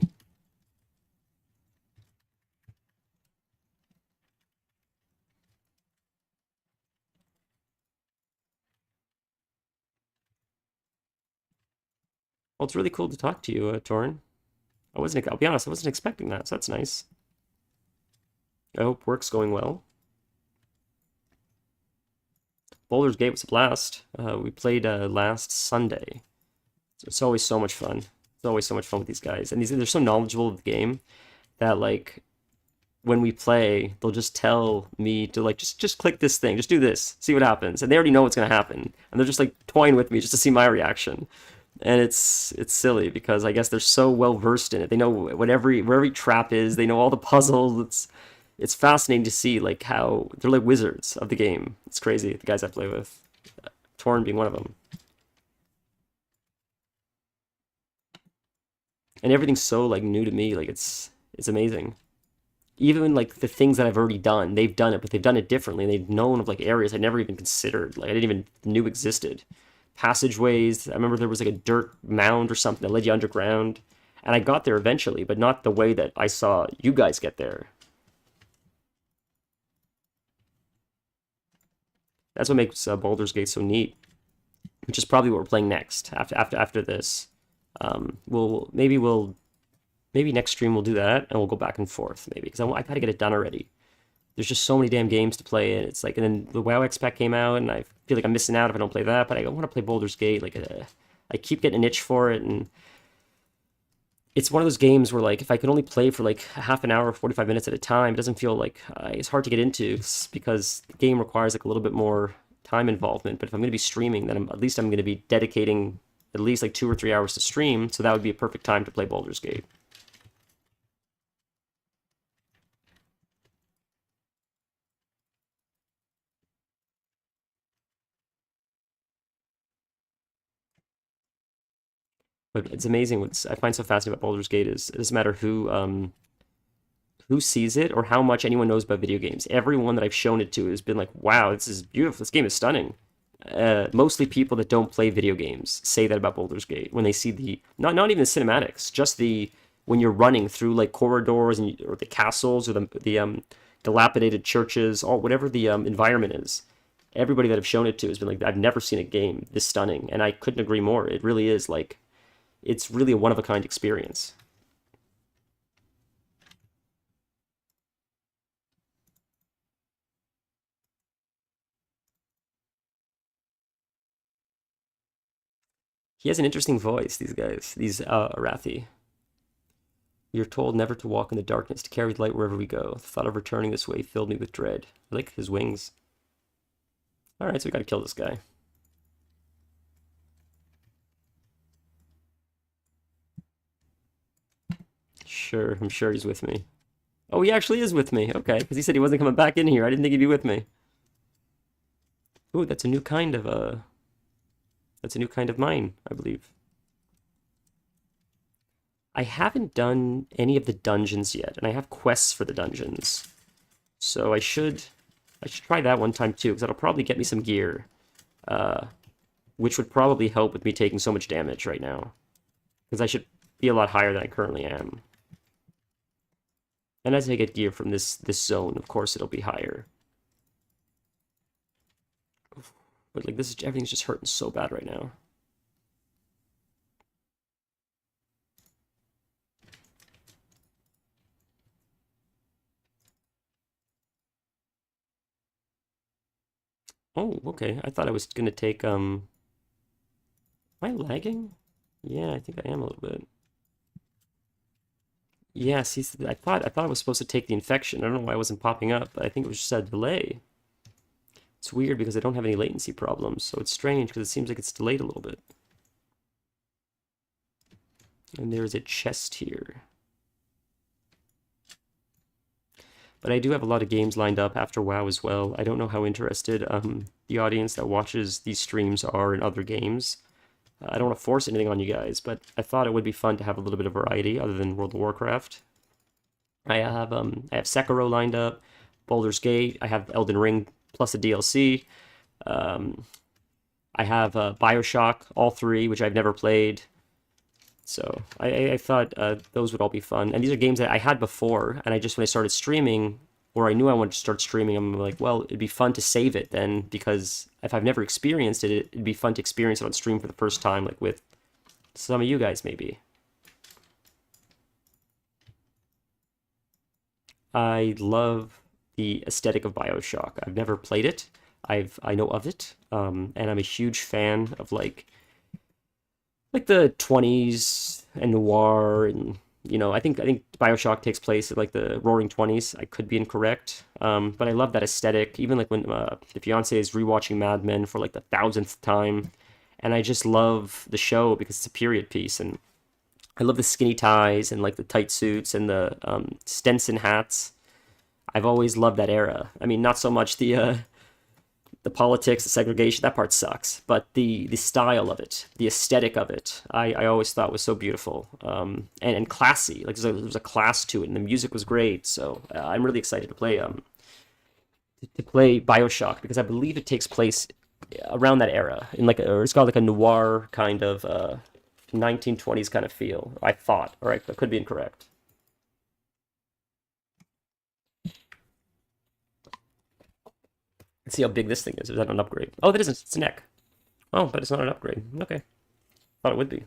Well, it's really cool to talk to you, Torin. I'll be honest, I wasn't expecting that, so that's nice. I hope work's going well. Baldur's Gate was a blast. We played last Sunday. So it's always so much fun. It's always so much fun with these guys. And they're so knowledgeable of the game that, like, when we play, they'll just tell me to, like, just click this thing, just do this, see what happens. And they already know what's going to happen. And they're just, like, toying with me just to see my reaction. And it's silly because I guess they're so well versed in it. They know where every trap is. They know all the puzzles. It's fascinating to see like how they're like wizards of the game. It's crazy, the guys I play with. Torn being one of them. And everything's so like new to me. Like it's amazing. Even like the things that I've already done, they've done it, but they've done it differently. And they've known of like areas I never even considered. Like I didn't even knew existed. Passageways. I remember there was like a dirt mound or something that led you underground. And I got there eventually, but not the way that I saw you guys get there. That's what makes Baldur's Gate so neat, which is probably what we're playing next after this. Maybe next stream we'll do that, and we'll go back and forth maybe because I gotta get it done already. There's just so many damn games to play, and it's like, and then the WoW X pack came out, and I feel like I'm missing out if I don't play that. But I want to play Baldur's Gate. Like, I keep getting an itch for it, and it's one of those games where like if I could only play for like half an hour, 45 minutes at a time, it doesn't feel like it's hard to get into because the game requires like a little bit more time involvement. But if I'm going to be streaming, then at least I'm going to be dedicating at least like 2 or 3 hours to stream, so that would be a perfect time to play Baldur's Gate. But it's amazing. What I find so fascinating about Baldur's Gate is it doesn't matter who sees it or how much anyone knows about video games. Everyone that I've shown it to has been like, "Wow, this is beautiful. This game is stunning." Mostly people that don't play video games say that about Baldur's Gate when they see the not even the cinematics, just the when you're running through like corridors or the castles or the dilapidated churches, or whatever the environment is. everybody that I've shown it to has been like, I've never seen a game this stunning, and I couldn't agree more. It really is like, it's really a one-of-a-kind experience. He has an interesting voice, these guys, these Arathi. You're told never to walk in the darkness, to carry the light wherever we go. The thought of returning this way filled me with dread. I like his wings. Alright, so we gotta kill this guy. Sure, I'm sure he's with me. Oh, he actually is with me. Okay, because he said he wasn't coming back in here. I didn't think he'd be with me. Ooh, that's a new kind of that's a new kind of mine, I believe. I haven't done any of the dungeons yet, and I have quests for the dungeons. So I should try that one time too, because that'll probably get me some gear. Which would probably help with me taking so much damage right now. Because I should be a lot higher than I currently am. And as I get gear from this zone, of course it'll be higher. But like everything's just hurting so bad right now. Oh, okay. I thought I was gonna take Am I lagging? Yeah, I think I am a little bit. Yeah, see, I thought I was supposed to take the infection. I don't know why it wasn't popping up, but I think it was just a delay. It's weird because I don't have any latency problems, so it's strange because it seems like it's delayed a little bit. And there's a chest here. But I do have a lot of games lined up after WoW as well. I don't know how interested the audience that watches these streams are in other games. I don't want to force anything on you guys, but I thought it would be fun to have a little bit of variety other than World of Warcraft. I have Sekiro lined up, Baldur's Gate, I have Elden Ring plus a DLC. I have BioShock, all three, which I've never played. So I thought those would all be fun. And these are games that I had before, and when I started streaming, or I knew I wanted to start streaming, I'm like, well, it'd be fun to save it then, because if I've never experienced it, it'd be fun to experience it on stream for the first time, like with some of you guys maybe. I love the aesthetic of BioShock. I've never played it. I know of it, and I'm a huge fan of like the 20s and noir, and I think BioShock takes place at like the Roaring 20s. I could be incorrect, but I love that aesthetic. Even like when the fiance is rewatching Mad Men for like the thousandth time, and I just love the show because it's a period piece, and I love the skinny ties and like the tight suits and the Stetson hats. I've always loved that era. I mean, not so much the politics, the segregation, that part sucks. But the style of it, the aesthetic of it, I always thought was so beautiful, and classy. Like there was a class to it, and the music was great. So I'm really excited to play BioShock because I believe it takes place around that era in or it's got like a noir kind of 1920s kind of feel. I thought, or I could be incorrect. Let's see how big this thing is. Is that an upgrade? Oh, that isn't. It's a neck. Oh, but it's not an upgrade. Okay. Thought it would be.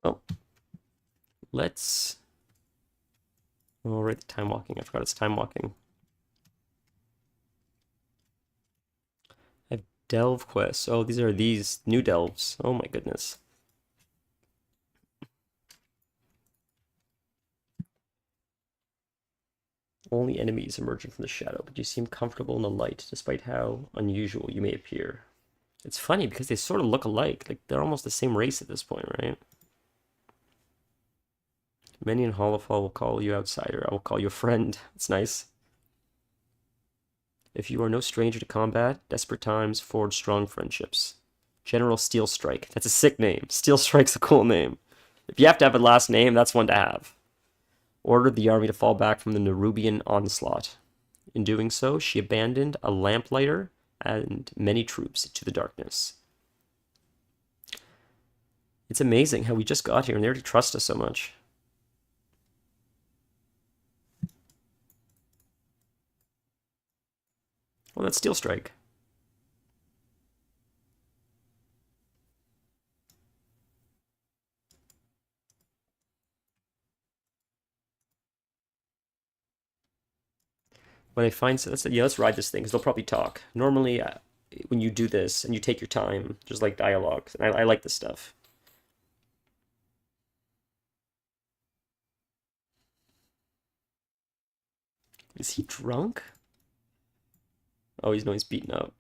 Oh, let's. Oh, right, the time walking. I forgot it's time walking. I have delve quests. Oh, these are these new delves. Oh my goodness. Only enemies emerging from the shadow, but you seem comfortable in the light, despite how unusual you may appear. It's funny because they sort of look alike. Like they're almost the same race at this point, right? Many in Hollowfall will call you outsider. I will call you a friend. It's nice. If you are no stranger to combat, desperate times forge strong friendships. General Steel Strike. That's a sick name. Steel Strike's a cool name. If you have to have a last name, that's one to have. Ordered the army to fall back from the Nerubian onslaught. In doing so, she abandoned a lamplighter and many troops to the darkness. It's amazing how we just got here and they already trust us so much. Well, that's Steel Strike. When I find, let's ride this thing because they'll probably talk. Normally, when you do this and you take your time, there's like dialogue. I like this stuff. Is he drunk? Oh, he's beaten up.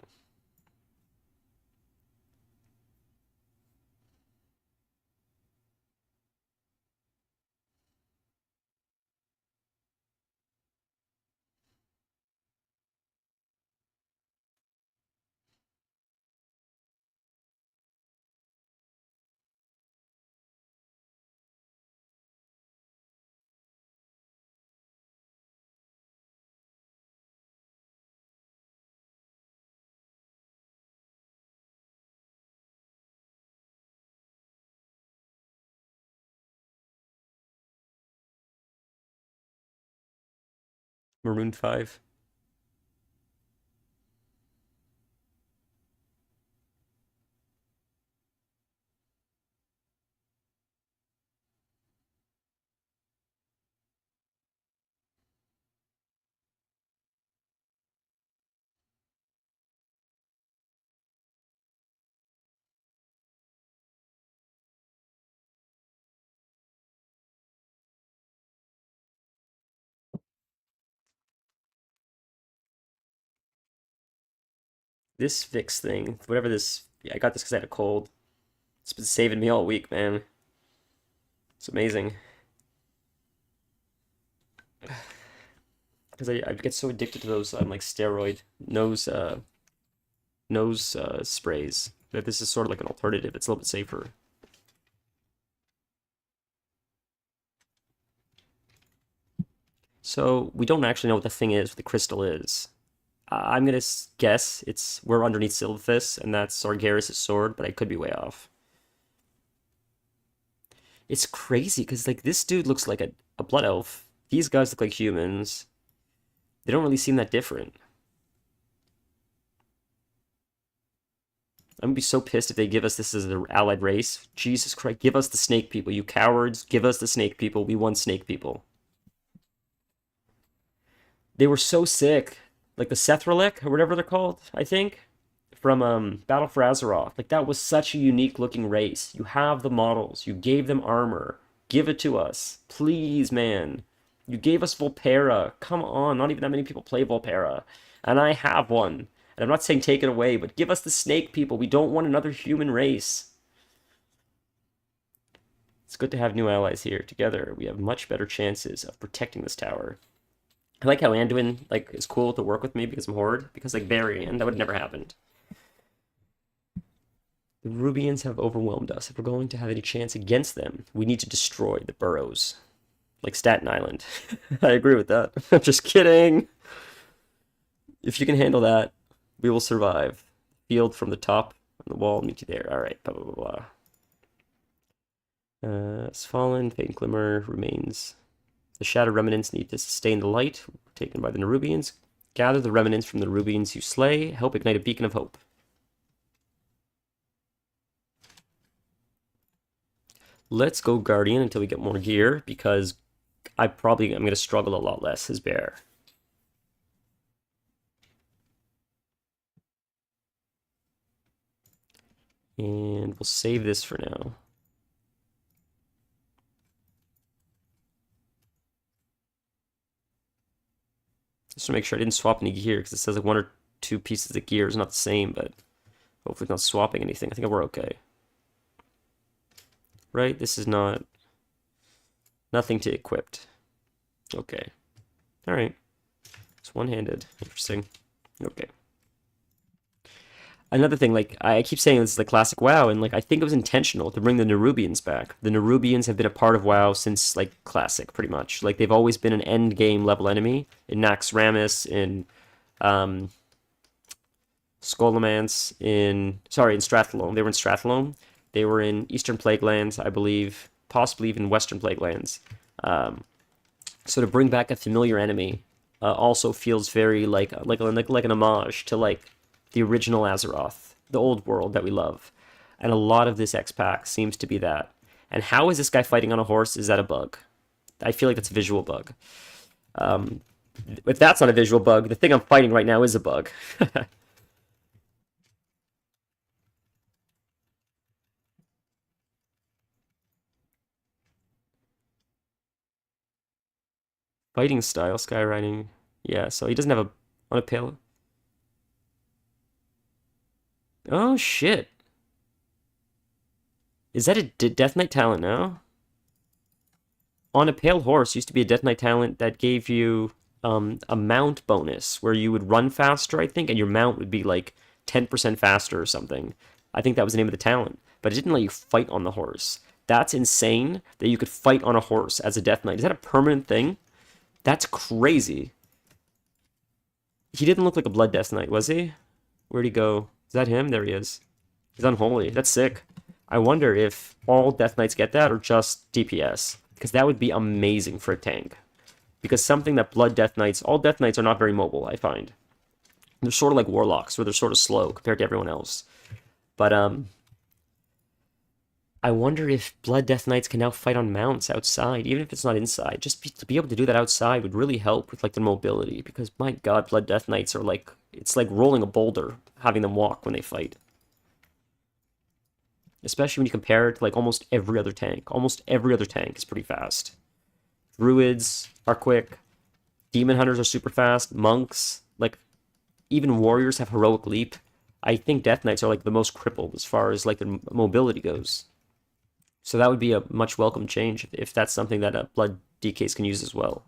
Maroon 5. This Vix thing, whatever this, yeah, I got this because I had a cold. It's been saving me all week, man. It's amazing. Because I get so addicted to those like steroid nose sprays that this is sort of like an alternative. It's a little bit safer. So we don't actually know what the thing is, what the crystal is. I'm gonna guess we're underneath Sylvathus, and that's Sargeras' sword, but I could be way off. It's crazy because like this dude looks like a blood elf. These guys look like humans. They don't really seem that different. I'm gonna be so pissed if they give us this as an allied race. Jesus Christ, give us the snake people, you cowards. Give us the snake people. We want snake people. They were so sick. Like the Sethralic, or whatever they're called, I think. From Battle for Azeroth. Like that was such a unique looking race. You have the models. You gave them armor. Give it to us. Please, man. You gave us Volpera. Come on, not even that many people play Volpera. And I have one. And I'm not saying take it away, but give us the snake people. We don't want another human race. It's good to have new allies here. Together, we have much better chances of protecting this tower. I like how Anduin like is cool to work with me because I'm Horde. Because like Varian, that would have never happened. The Rubians have overwhelmed us. If we're going to have any chance against them, we need to destroy the boroughs. Like Staten Island. I agree with that. I'm just kidding. If you can handle that, we will survive. Field from the top on the wall, meet you there. Alright, blah, blah, blah, blah. It's fallen, faint glimmer remains. The shattered remnants need to sustain the light taken by the Nerubians. Gather the remnants from the Nerubians you slay. Help ignite a beacon of hope. Let's go Guardian until we get more gear, because I'm going to struggle a lot less as Bear. And we'll save this for now. Just to make sure I didn't swap any gear, because it says like 1 or 2 pieces of gear is not the same, but hopefully not swapping anything. I think we're okay. Right? This is nothing to equipped. Okay. Alright. It's one-handed. Interesting. Okay. Another thing, like I keep saying this is the classic WoW, and like I think it was intentional to bring the Nerubians back. The Nerubians have been a part of WoW since like Classic, pretty much. Like they've always been an end game level enemy in Naxxramas, in um, Scholomance, in Strathalone. They were in Strathalone. They were in Eastern Plaguelands, I believe, possibly even Western Plaguelands. Um, so to bring back a familiar enemy also feels very like an homage to like the original Azeroth, the old world that we love. And a lot of this X pack seems to be that. And how is this guy fighting on a horse? Is that a bug? I feel like that's a visual bug. Um, if that's not a visual bug, the thing I'm fighting right now is a bug. Fighting style, skywriting. Yeah, so he doesn't have a on a pale. Oh shit. Is that a Death Knight talent now? On a Pale Horse used to be a Death Knight talent that gave you a mount bonus where you would run faster, I think, and your mount would be like 10% faster or something. I think that was the name of the talent, but it didn't let you fight on the horse. That's insane that you could fight on a horse as a Death Knight. Is that a permanent thing? That's crazy. He didn't look like a Blood Death Knight, was he? Where'd he go? Is that him? There he is. He's unholy. That's sick. I wonder if all Death Knights get that or just DPS, because that would be amazing for a tank. Because something that Blood Death Knights, all Death Knights are not very mobile, I find. They're sort of like Warlocks, where they're sort of slow compared to everyone else. But I wonder if Blood Death Knights can now fight on mounts outside, even if it's not inside. To be able to do that outside would really help with like the mobility, because my God, Blood Death Knights are like, it's like rolling a boulder, having them walk when they fight. Especially when you compare it to like almost every other tank. Almost every other tank is pretty fast. Druids are quick. Demon Hunters are super fast. Monks, like even Warriors have Heroic Leap. I think Death Knights are like the most crippled as far as like their mobility goes. So that would be a much welcome change if that's something that Blood DKs can use as well.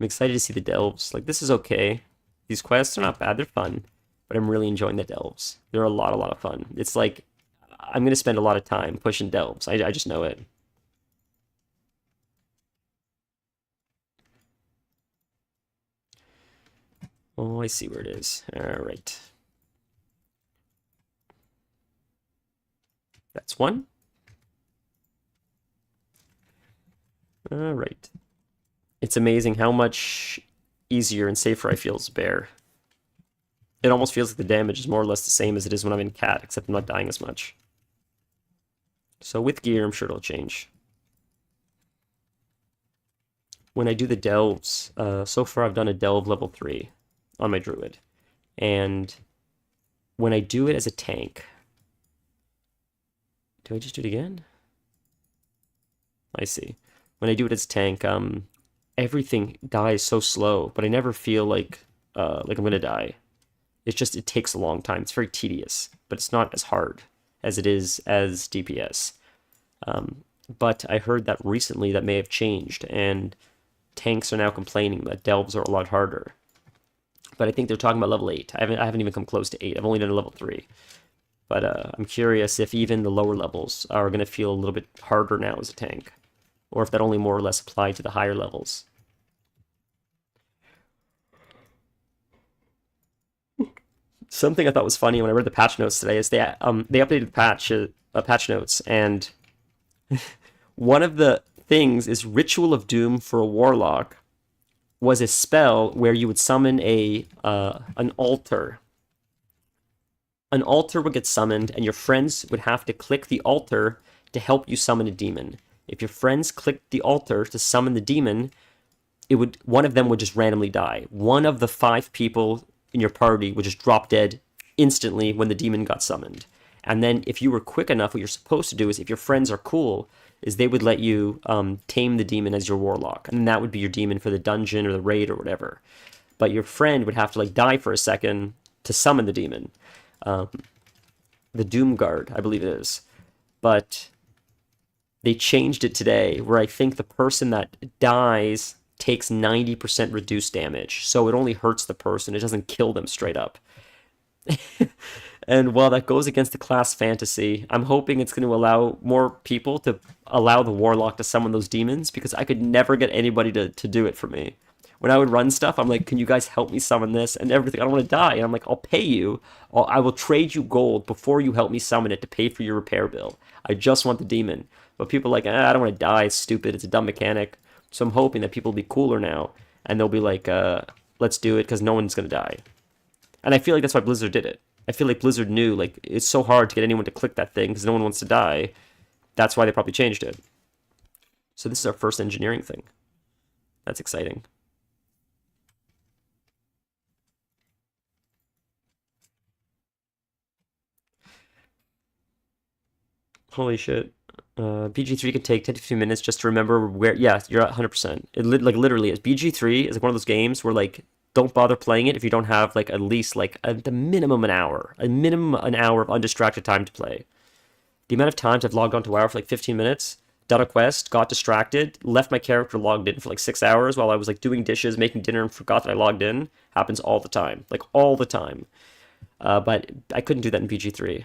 I'm excited to see the delves. Like, this is okay. These quests are not bad, they're fun. But I'm really enjoying the delves. They're a lot of fun. It's like, I'm going to spend a lot of time pushing delves. I just know it. Oh, I see where it is. Alright. That's one. Alright. It's amazing how much easier and safer I feel as Bear. It almost feels like the damage is more or less the same as it is when I'm in Cat, except I'm not dying as much. So with gear, I'm sure it'll change. When I do the delves, so far I've done a delve level 3 on my Druid. And when I do it as a tank... Do I just do it again? I see. When I do it as a tank, everything dies so slow, but I never feel like I'm gonna die. It's just, it takes a long time. It's very tedious, but it's not as hard as it is as DPS. But I heard that recently that may have changed, and tanks are now complaining that delves are a lot harder. But I think they're talking about level 8. I haven't even come close to 8. I've only done a level 3. But I'm curious if even the lower levels are going to feel a little bit harder now as a tank, or if that only more or less applied to the higher levels. Something I thought was funny when I read the patch notes today is they updated the patch notes, and one of the things is Ritual of Doom for a Warlock was a spell where you would summon an altar. An altar would get summoned, and your friends would have to click the altar to help you summon a demon. If your friends clicked the altar to summon the demon, one of them would just randomly die. One of the 5 people in your party would just drop dead instantly when the demon got summoned. And then if you were quick enough, what you're supposed to do is, if your friends are cool, is they would let you tame the demon as your warlock. And that would be your demon for the dungeon or the raid or whatever. but your friend would have to like die for a second to summon the demon. The Doom Guard, I believe it is. But they changed it today, where I think the person that dies takes 90% reduced damage. So it only hurts the person. It doesn't kill them straight up. And while that goes against the class fantasy, I'm hoping it's going to allow more people to allow the Warlock to summon those demons, because I could never get anybody to do it for me. When I would run stuff, I'm like, can you guys help me summon this and everything? I don't want to die. And I'm like, I'll pay you. I will trade you gold before you help me summon it to pay for your repair bill. I just want the demon. But people are like, I don't want to die. It's stupid. It's a dumb mechanic. So I'm hoping that people will be cooler now. And they'll be like, let's do it, because no one's going to die. And I feel like that's why Blizzard did it. I feel like Blizzard knew, like, it's so hard to get anyone to click that thing because no one wants to die. That's why they probably changed it. So this is our first engineering thing. That's exciting. Holy shit. BG3 could take 10 to 15 minutes just to remember where... Yeah, you're at 100%. Like, literally, BG3 is like one of those games where, like, don't bother playing it if you don't have, like, at least, like, the minimum an hour. A minimum an hour of undistracted time to play. The amount of times I've logged onto WoW for, like, 15 minutes, done a quest, got distracted, left my character logged in for, like, 6 hours while I was, like, doing dishes, making dinner, and forgot that I logged in. Happens all the time. Like, all the time. But I couldn't do that in BG3.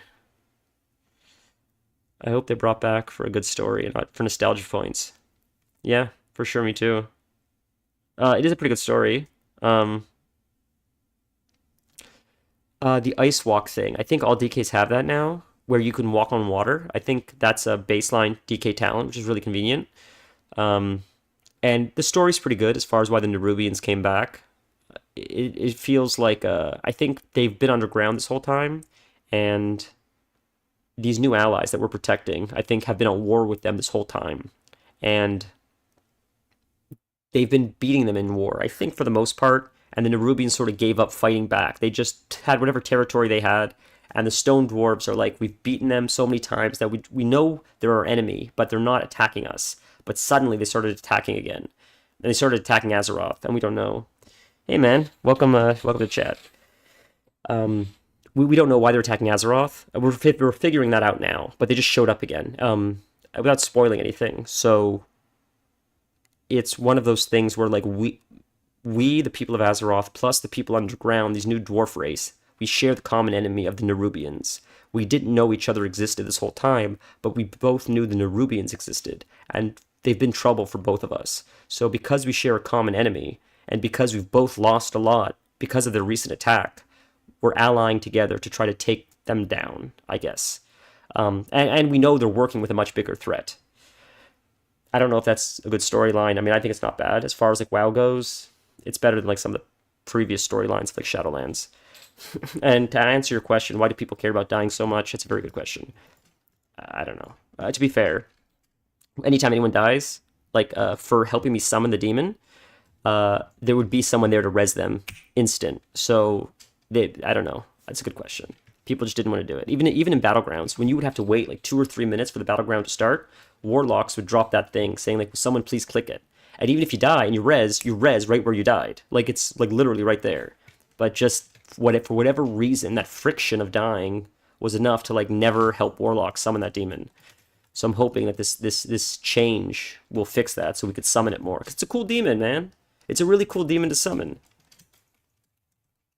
I hope they brought back for a good story and not for nostalgia points. Yeah, for sure, me too. It is a pretty good story. The ice walk thing. I think all DKs have that now, where you can walk on water. I think that's a baseline DK talent, which is really convenient. And the story's pretty good as far as why the Nerubians came back. It feels like, I think they've been underground this whole time, and these new allies that we're protecting, I think, have been at war with them this whole time. And they've been beating them in war, I think, for the most part. And the Nerubians sort of gave up fighting back. They just had whatever territory they had. And the Stone Dwarves are like, we've beaten them so many times that we know they're our enemy, but they're not attacking us. But suddenly they started attacking again. And they started attacking Azeroth, and we don't know. Hey, man. Welcome to chat. We don't know why they're attacking Azeroth. We're figuring that out now, but they just showed up again, without spoiling anything. So it's one of those things where, like, we, the people of Azeroth, plus the people underground, these new dwarf race, we share the common enemy of the Nerubians. We didn't know each other existed this whole time, but we both knew the Nerubians existed, and they've been trouble for both of us. So because we share a common enemy, and because we've both lost a lot because of their recent attack, we're allying together to try to take them down, I guess. And we know they're working with a much bigger threat. I don't know if that's a good storyline. I mean, I think it's not bad. As far as, like, WoW goes, it's better than, like, some of the previous storylines, like Shadowlands. And to answer your question, why do people care about dying so much? It's a very good question. I don't know. To be fair, anytime anyone dies, like, for helping me summon the demon, there would be someone there to res them instant. So I don't know. That's a good question. People just didn't want to do it. Even in Battlegrounds, when you would have to wait like 2 or 3 minutes for the Battleground to start, Warlocks would drop that thing saying, like, will someone please click it? And even if you die and you res right where you died. Like, it's, like, literally right there. But just for whatever reason, that friction of dying was enough to, like, never help Warlocks summon that demon. So I'm hoping that this change will fix that so we could summon it more. 'Cause it's a cool demon, man. It's a really cool demon to summon.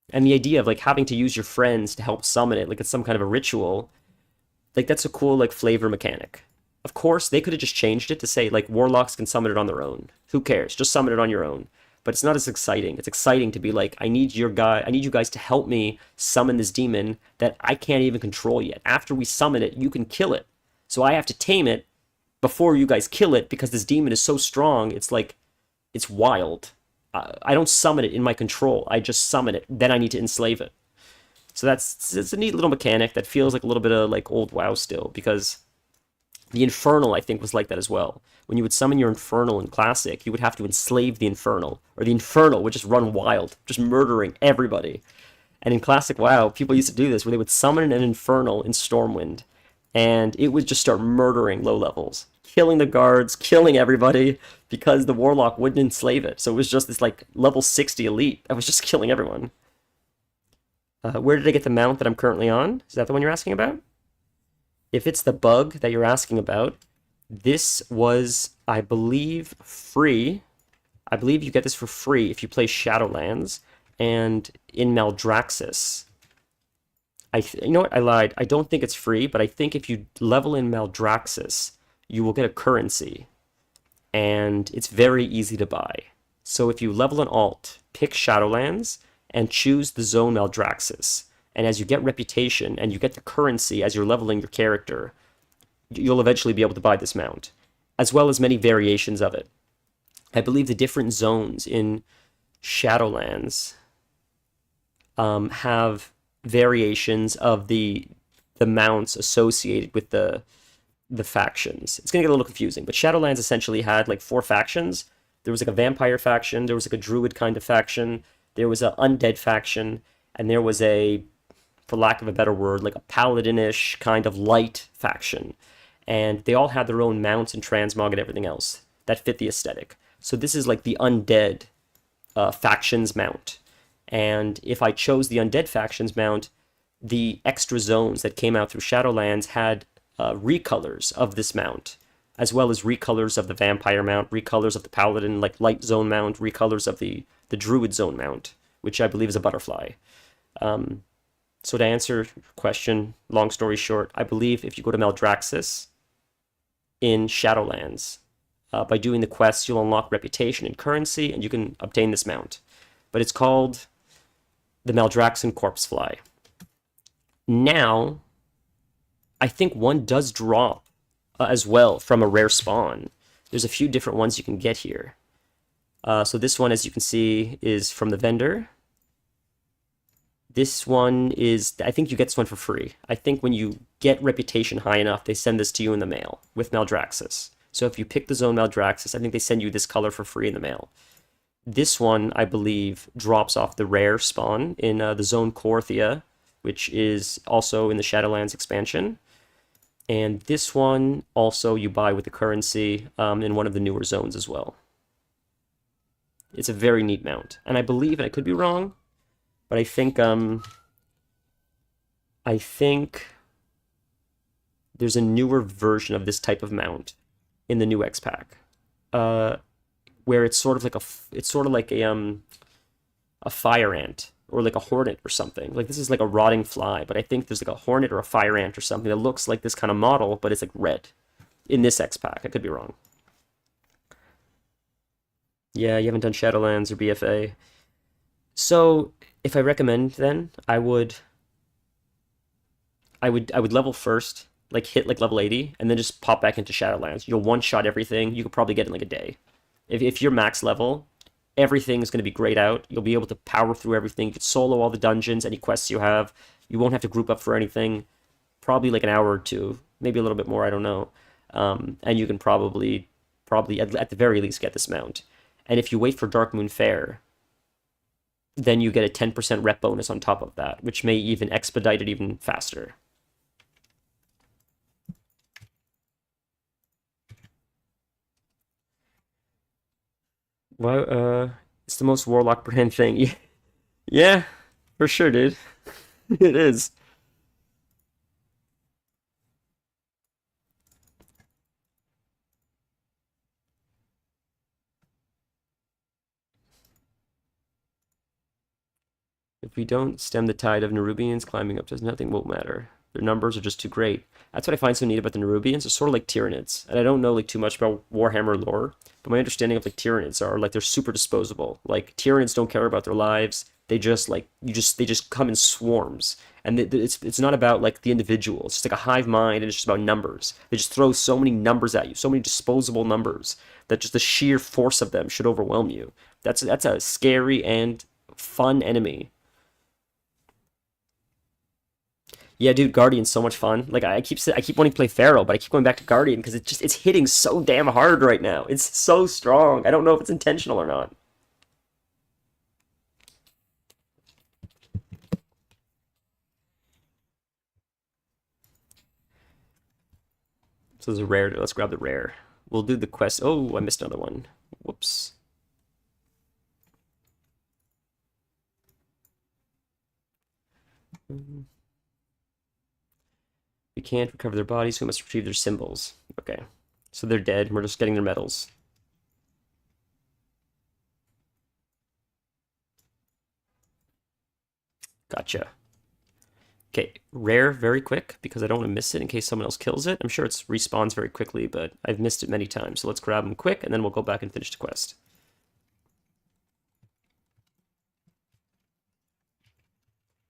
And the idea of, like, having to use your friends to help summon it, like it's some kind of a ritual, like, that's a cool, like, flavor mechanic. Of course, they could have just changed it to say, like, Warlocks can summon it on their own. Who cares? Just summon it on your own. But it's not as exciting. It's exciting to be like, I need you guys to help me summon this demon that I can't even control yet. After we summon it, you can kill it. So I have to tame it before you guys kill it, because this demon is so strong, it's like, it's wild. I don't summon it in my control. I just summon it. Then I need to enslave it. So it's a neat little mechanic that feels like a little bit of, like, old WoW still, because the Infernal, I think, was like that as well. When you would summon your Infernal in Classic, you would have to enslave the Infernal, or the Infernal would just run wild, just murdering everybody. And in Classic WoW, people used to do this, where they would summon an Infernal in Stormwind, and it would just start murdering low levels. killing the guards, killing everybody because the warlock wouldn't enslave it. So it was just this like level 60 elite that was just killing everyone. Where did I get the mount that I'm currently on? Is that the one you're asking about? If it's the bug that you're asking about, this was, I believe, free. I believe you get this for free if you play Shadowlands and in Maldraxxus. You know what? I lied. I don't think it's free, but I think if you level in Maldraxxus, you will get a currency, and it's very easy to buy. So if you level an alt, pick Shadowlands, and choose the zone Maldraxxus, and as you get reputation and you get the currency as you're leveling your character, you'll eventually be able to buy this mount, as well as many variations of it. I believe the different zones in Shadowlands have variations of the mounts associated with the factions. It's gonna get a little confusing, but Shadowlands essentially had like 4 factions. There was like a vampire faction, there was like a druid kind of faction, there was an undead faction, and there was a, for lack of a better word, like a paladin-ish kind of light faction. And they all had their own mounts and transmog and everything else that fit the aesthetic. So this is like the undead factions mount. And if I chose the undead factions mount, the extra zones that came out through Shadowlands had recolors of this mount, as well as recolors of the vampire mount, recolors of the paladin, like light zone mount, recolors of the druid zone mount, which I believe is a butterfly. So to answer your question, long story short, I believe if you go to Maldraxxus in Shadowlands, by doing the quests, you'll unlock reputation and currency, and you can obtain this mount. But it's called the Maldraxxan Corpsefly. Now, I think one does drop as well from a rare spawn. There's a few different ones you can get here. So this one, as you can see, is from the vendor. This one is, I think you get this one for free. I think when you get reputation high enough, they send this to you in the mail with Maldraxxus. So if you pick the zone Maldraxxus, I think they send you this color for free in the mail. This one, I believe, drops off the rare spawn in the zone Korthia, which is also in the Shadowlands expansion. And this one also you buy with the currency in one of the newer zones as well. It's a very neat mount. And I believe, and I could be wrong, but I think there's a newer version of this type of mount in the new X pack, where it's sort of like a fire ant or like a hornet or something. Like this is like a rotting fly, but I think there's like a hornet or a fire ant or something that looks like this kind of model, but it's like red in this X pack. I could be wrong. Yeah, you haven't done Shadowlands or BFA. So if I recommend, then I would level first, like hit like level 80, and then just pop back into Shadowlands. You'll one-shot everything. You could probably get it in like a day. If you're max level, everything's going to be grayed out. You'll be able to power through everything. You can solo all the dungeons, any quests you have. You won't have to group up for anything. Probably like an hour or two, maybe a little bit more, I don't know. And you can probably at the very least get this mount. And if you wait for Darkmoon Faire, then you get a 10% rep bonus on top of that, which may even expedite it even faster. Well, it's the most Warlock brand thing. Yeah, for sure, dude. It is. If we don't stem the tide of Nerubians climbing up to us, nothing will matter. Their numbers are just too great. That's what I find so neat about the Nerubians. They're sort of like Tyranids. And I don't know like too much about Warhammer lore, but my understanding of like Tyranids are like they're super disposable. Like Tyranids don't care about their lives. They just like they just come in swarms. And it's not about like the individual. It's just like a hive mind, and it's just about numbers. They just throw so many numbers at you, so many disposable numbers, that just the sheer force of them should overwhelm you. That's a scary and fun enemy. Yeah, dude, Guardian's so much fun. Like I keep wanting to play Pharaoh, but I keep going back to Guardian because it's hitting so damn hard right now. It's so strong. I don't know if it's intentional or not. So there's a rare. Let's grab the rare. We'll do the quest. Oh, I missed another one. Whoops. We can't recover their bodies, so we must retrieve their symbols. Okay. So they're dead. We're just getting their medals. Gotcha. Okay, rare very quick because I don't want to miss it in case someone else kills it. I'm sure it respawns very quickly, but I've missed it many times. So let's grab them quick and then we'll go back and finish the quest.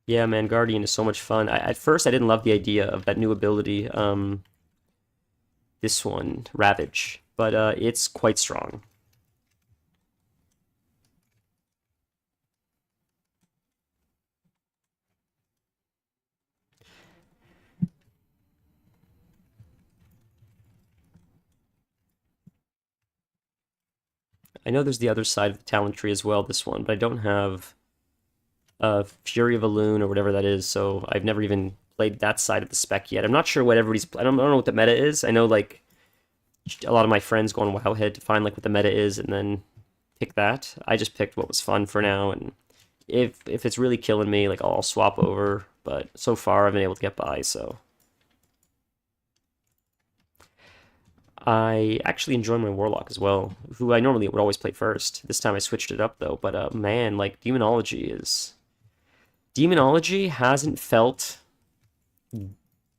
Yeah, man, Guardian is so much fun. At first, I didn't love the idea of that new ability, this one, Ravage, but it's quite strong. I know there's the other side of the talent tree as well, this one, but I don't have Fury of a Loon or whatever that is, so I've never even played that side of the spec yet. I'm not sure what everybody's... I don't know what the meta is. I know, like, a lot of my friends go on Wowhead to find, like, what the meta is and then pick that. I just picked what was fun for now, and if it's really killing me, like, I'll swap over, but so far I've been able to get by, so... I actually enjoy my Warlock as well, who I normally would always play first. This time I switched it up, though, but man, like, Demonology hasn't felt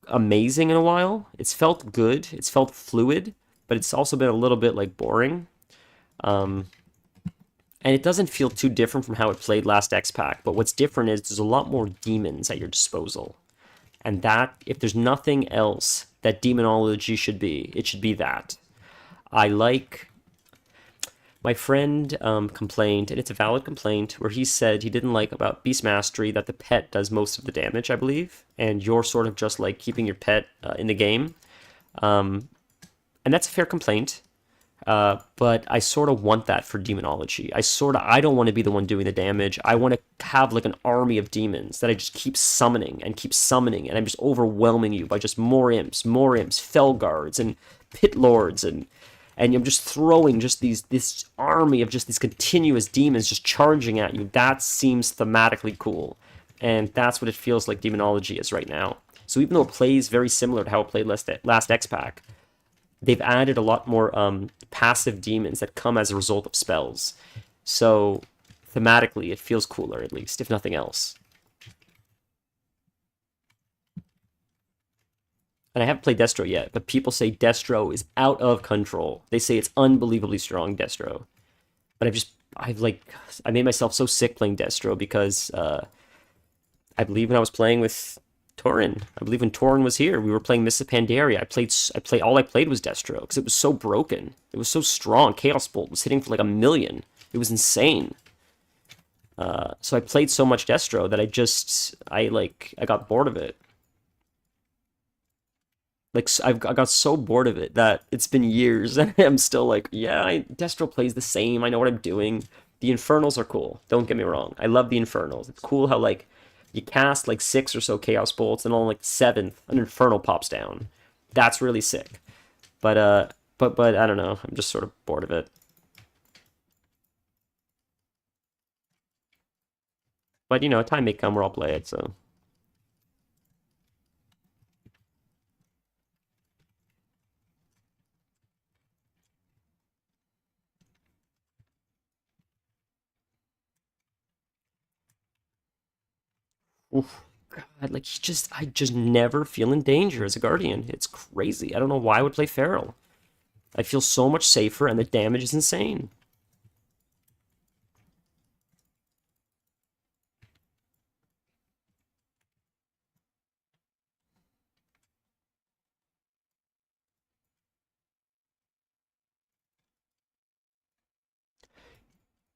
amazing in a while. It's felt good, it's felt fluid, but it's also been a little bit, like, boring. And it doesn't feel too different from how it played last X-Pack, but what's different is there's a lot more demons at your disposal. And that, if there's nothing else that Demonology should be, it should be that. My friend complained, and it's a valid complaint, where he said he didn't like about Beast Mastery that the pet does most of the damage, I believe, and you're sort of just like keeping your pet in the game. And that's a fair complaint. But I sort of want that for Demonology. I don't want to be the one doing the damage. I want to have like an army of demons that I just keep summoning, and I'm just overwhelming you by just more imps, Fell Guards, and Pit Lords, and I'm just throwing just this army of just these continuous demons just charging at you. That seems thematically cool, and that's what it feels like Demonology is right now. So even though it plays very similar to how it played last X-Pack, they've added a lot more passive demons that come as a result of spells. So thematically, it feels cooler, at least, if nothing else. And I haven't played Destro yet, but people say Destro is out of control. They say it's unbelievably strong, Destro. But I made myself so sick playing Destro because I believe when I was playing with Torin. I believe when Torin was here, we were playing Mists of Pandaria. All I played was Destro because it was so broken. It was so strong. Chaos Bolt was hitting for like 1,000,000. It was insane. So I played so much Destro that I got bored of it. Like I got so bored of it that it's been years and I'm still like, yeah, Destro plays the same. I know what I'm doing. The Infernals are cool. Don't get me wrong. I love the Infernals. It's cool how like you cast like 6 or so Chaos Bolts, and on like 7th, an Infernal pops down. That's really sick. But I don't know. I'm just sort of bored of it. But you know, time may come where I'll play it. So oof. God, like I just never feel in danger as a Guardian. It's crazy. I don't know why I would play Feral. I feel so much safer, and the damage is insane.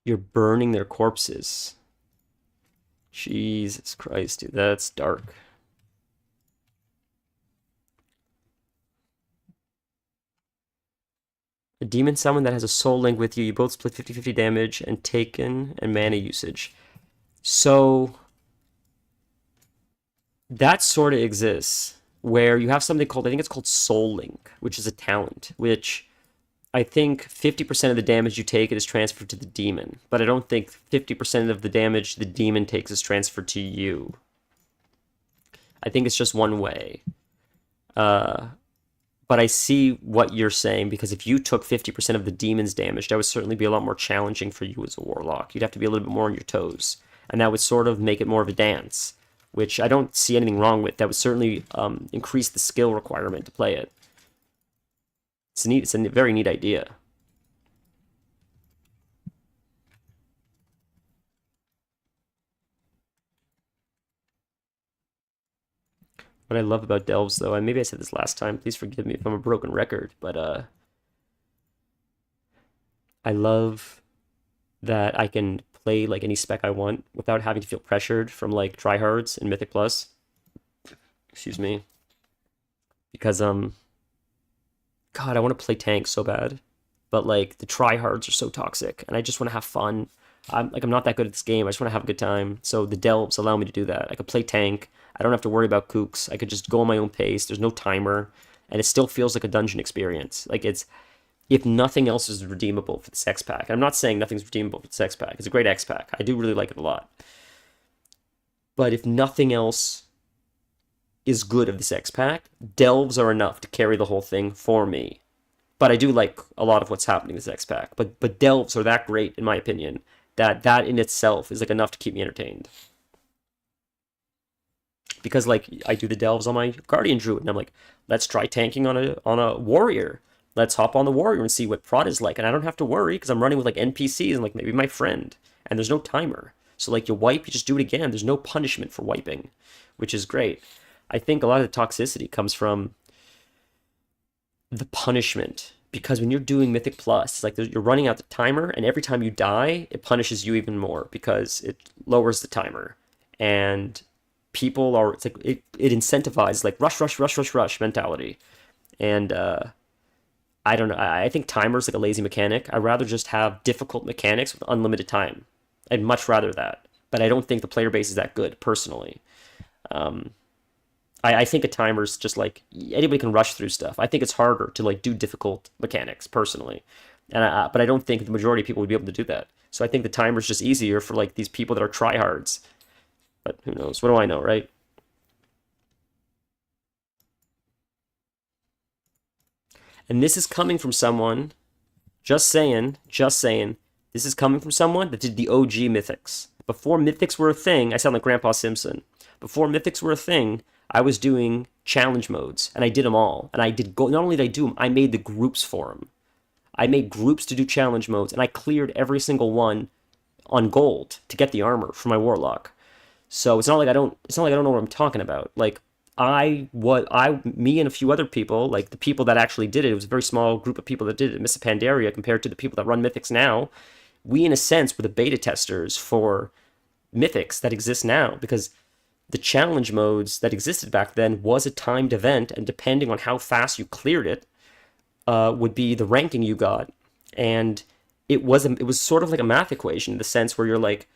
You're burning their corpses. Jesus Christ, dude, that's dark. A demon summon that has a soul link with you. You both split 50-50 damage and taken and mana usage. So that sort of exists. where you have something called, I think it's called Soul Link, which is a talent, which I think 50% of the damage you take it is transferred to the demon, but I don't think 50% of the damage the demon takes is transferred to you. I think it's just one way. But I see what you're saying, because if you took 50% of the demon's damage, that would certainly be a lot more challenging for you as a warlock. You'd have to be a little bit more on your toes, and that would sort of make it more of a dance, which I don't see anything wrong with. That would certainly increase the skill requirement to play it. It's neat. It's a very neat idea. What I love about delves, though, and maybe I said this last time, please forgive me if I'm a broken record, but I love that I can play like any spec I want without having to feel pressured from like tryhards in Mythic Plus. Excuse me. Because God, I want to play tank so bad, but like the tryhards are so toxic, and I just want to have fun. I'm not that good at this game. I just want to have a good time. So the delves allow me to do that. I could play tank. I don't have to worry about kooks. I could just go on my own pace. There's no timer, and it still feels like a dungeon experience. Like it's, if nothing else is redeemable for this X pack. I'm not saying nothing's redeemable for this X pack. It's a great X pack. I do really like it a lot. But if nothing else is good of this X pack, delves are enough to carry the whole thing for me. But I do like a lot of what's happening in this X pack. But delves are that great, in my opinion, that in itself is like enough to keep me entertained. Because like I do the delves on my Guardian Druid, and I'm like, let's try tanking on a warrior. Let's hop on the warrior and see what prod is like, and I don't have to worry because I'm running with like NPCs and like maybe my friend, and there's no timer. So like you wipe, you just do it again. There's no punishment for wiping, which is great. I think a lot of the toxicity comes from the punishment, because when you're doing Mythic Plus, it's like you're running out the timer, and every time you die, it punishes you even more because it lowers the timer. And people are, it's like it incentivizes like rush mentality. And I don't know, I think timer's like a lazy mechanic. I'd rather just have difficult mechanics with unlimited time. I'd much rather that. But I don't think the player base is that good, personally. I think a timer's just like, anybody can rush through stuff. I think it's harder to like do difficult mechanics, personally. But I don't think the majority of people would be able to do that. So I think the timer's just easier for like these people that are tryhards. But who knows? What do I know, right? And this is coming from someone, just saying, this is coming from someone that did the OG Mythics. Before Mythics were a thing, I sound like Grandpa Simpson. Before Mythics were a thing, I was doing challenge modes, and I did them all. And I did go, not only did I do them, I made the groups for them. I made groups to do challenge modes, and I cleared every single one on gold to get the armor for my warlock. So it's not like I don't know what I'm talking about. Like me and a few other people, like the people that actually did it was a very small group of people that did it in Mists of Pandaria compared to the people that run Mythics now. We, in a sense, were the beta testers for Mythics that exist now, because the challenge modes that existed back then was a timed event, and depending on how fast you cleared it, would be the ranking you got. And it was sort of like a math equation in the sense where you're like,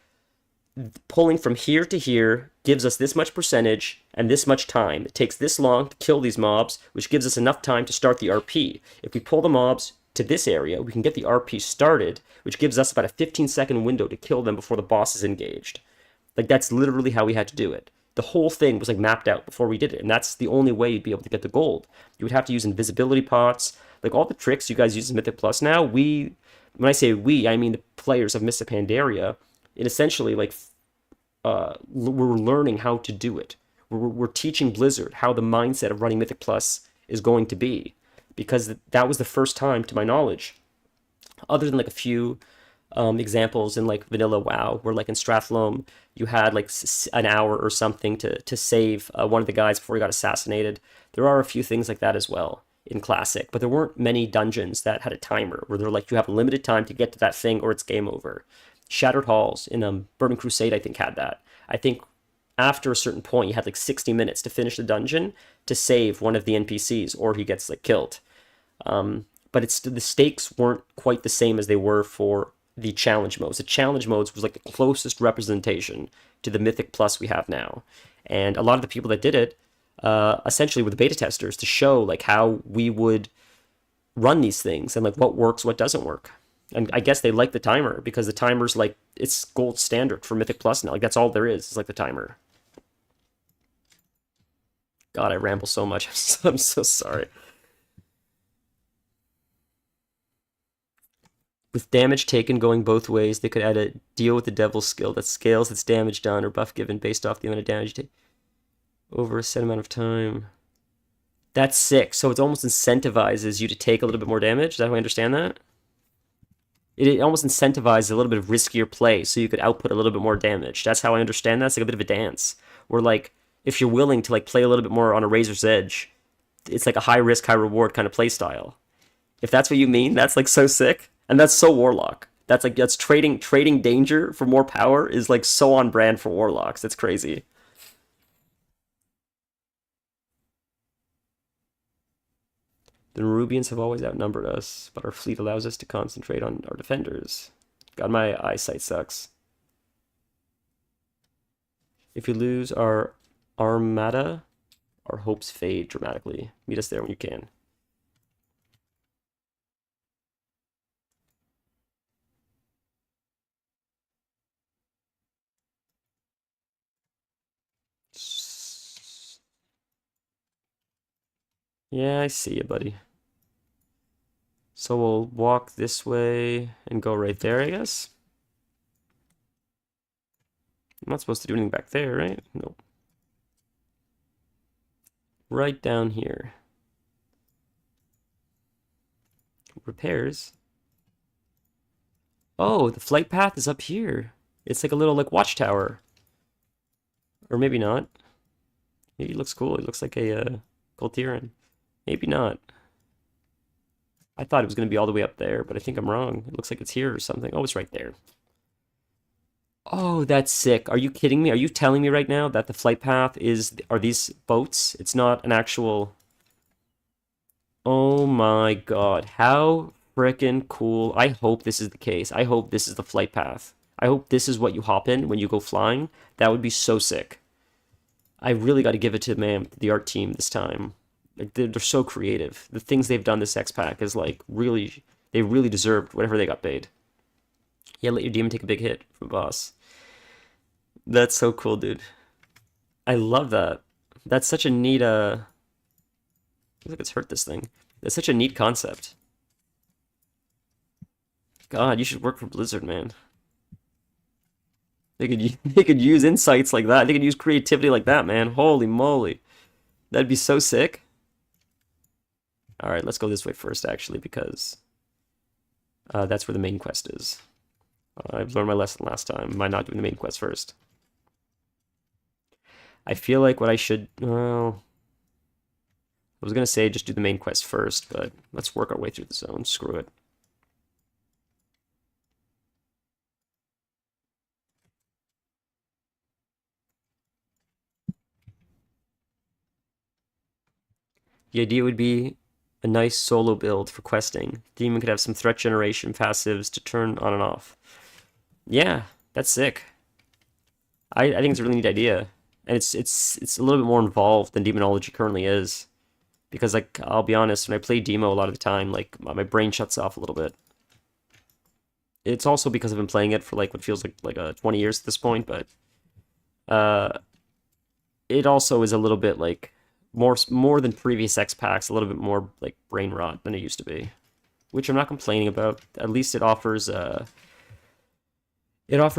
pulling from here to here gives us this much percentage and this much time. It takes this long to kill these mobs, which gives us enough time to start the RP. If we pull the mobs to this area, we can get the RP started, which gives us about a 15-second window to kill them before the boss is engaged. Like, that's literally how we had to do it. The whole thing was like mapped out before we did it, and that's the only way you'd be able to get the gold. You would have to use invisibility pots, like all the tricks you guys use in Mythic Plus now. When I say we, I mean the players of Mists of Pandaria. It essentially, like, we're learning how to do it. We're teaching Blizzard how the mindset of running Mythic Plus is going to be, because that was the first time, to my knowledge, other than like a few examples in like vanilla WoW, where like in Strathlome you had like an hour or something to save one of the guys before he got assassinated. There are a few things like that as well in Classic, but there weren't many dungeons that had a timer where they're like, you have a limited time to get to that thing or it's game over. Shattered Halls in Burning Crusade, I think, had that. I think after a certain point, you had like 60 minutes to finish the dungeon to save one of the NPCs, or he gets like killed. But the stakes weren't quite the same as they were for the challenge modes. The challenge modes was like the closest representation to the Mythic Plus we have now. And a lot of the people that did it essentially with the beta testers to show like how we would run these things and like what works, what doesn't work. And I guess they like the timer because the timer's like it's gold standard for Mythic Plus now. Like that's all there is like the timer. God, I ramble so much. I'm so sorry. With damage taken going both ways, they could add a deal with the devil's skill that scales its damage done or buff given based off the amount of damage taken over a set amount of time. That's sick. So it almost incentivizes you to take a little bit more damage. Is that how I understand that? It almost incentivizes a little bit of riskier play so you could output a little bit more damage. That's how I understand that. It's like a bit of a dance. Where like if you're willing to like play a little bit more on a razor's edge, it's like a high risk, high reward kind of play style. If that's what you mean, that's like so sick. And that's so Warlock. That's trading danger for more power is like so on brand for Warlocks. That's crazy. The Nerubians have always outnumbered us, but our fleet allows us to concentrate on our defenders. God, my eyesight sucks. If we lose our armada, our hopes fade dramatically. Meet us there when you can. Yeah, I see you, buddy. So we'll walk this way and go right there, I guess. I'm not supposed to do anything back there, right? Nope. Right down here. Repairs. Oh, the flight path is up here. It's like a little like watchtower. Or maybe not. Maybe it looks cool. It looks like a Goltiran. Maybe not. I thought it was going to be all the way up there, but I think I'm wrong. It looks like it's here or something. Oh, it's right there. Oh, that's sick. Are you kidding me? Are you telling me right now that the flight path are these boats? It's not an actual... Oh my god. How freaking cool. I hope this is the case. I hope this is the flight path. I hope this is what you hop in when you go flying. That would be so sick. I really got to give it to the art team this time. Like they're so creative. The things they've done this X pack is like really, they really deserved whatever they got paid. Yeah, let your demon take a big hit from boss. That's so cool, dude. I love that. That's such a neat, I feel like it's hurt this thing. That's such a neat concept. God, you should work for Blizzard, man. They could use insights like that. They could use creativity like that, man. Holy moly. That'd be so sick. Alright, let's go this way first, actually, because that's where the main quest is. I've learned my lesson last time by not doing the main quest first. I feel like what I should... Well, I was going to say just do the main quest first, but let's work our way through the zone. Screw it. The idea would be a nice solo build for questing. Demon could have some threat generation passives to turn on and off. Yeah, that's sick. I think it's a really neat idea. And it's a little bit more involved than Demonology currently is. Because, like, I'll be honest, when I play Demo a lot of the time, like, my brain shuts off a little bit. It's also because I've been playing it for, like, what feels like 20 years at this point, but... it also is a little bit, like, more than previous X packs, a little bit more, like, brain rot than it used to be. Which I'm not complaining about. At least it offers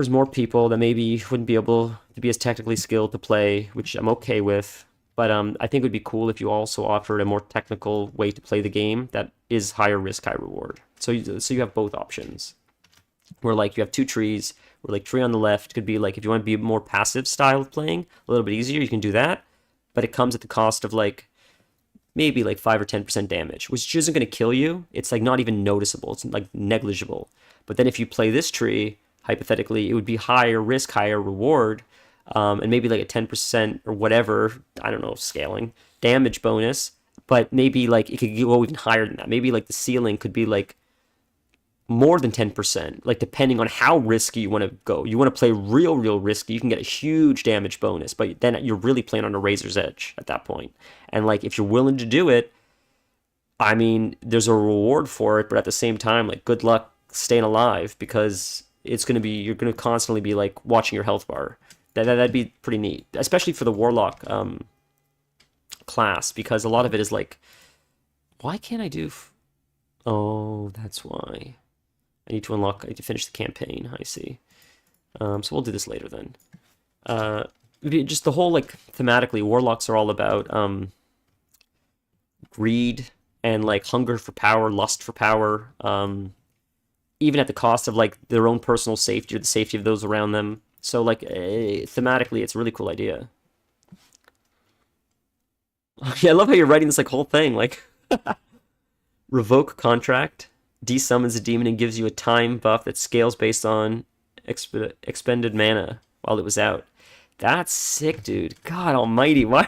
more people that maybe wouldn't be able to be as technically skilled to play, which I'm okay with. But I think it would be cool if you also offered a more technical way to play the game that is higher risk, high reward. So you have both options. Where like you have two trees, where like tree on the left could be like if you want to be a more passive style of playing, a little bit easier, you can do that. But it comes at the cost of like maybe like 5 or 10% damage, which isn't going to kill you. It's like not even noticeable. It's like negligible. But then if you play this tree, hypothetically, it would be higher risk, higher reward, and maybe like a 10% or whatever, I don't know, scaling, damage bonus, but maybe like it could go even higher than that. Maybe like the ceiling could be like more than 10%, like depending on how risky you want to go. You want to play real risky, you can get a huge damage bonus, but then you're really playing on a razor's edge at that point. And like if you're willing to do it, I mean, there's a reward for it, but at the same time, like good luck staying alive because it's gonna be you're gonna constantly be like watching your health bar. That'd be pretty neat, especially for the warlock class, because a lot of it is like, why can't I do? Oh, that's why. I need to unlock. I need to finish the campaign. I see. So we'll do this later then. Just the whole like thematically, warlocks are all about greed and like hunger for power, lust for power, even at the cost of like their own personal safety or the safety of those around them. So like thematically, it's a really cool idea. Yeah, I love how you're writing this like whole thing. Like revoke contract, desummons a demon and gives you a time buff that scales based on expended mana while it was out. That's sick, dude. God almighty. Why?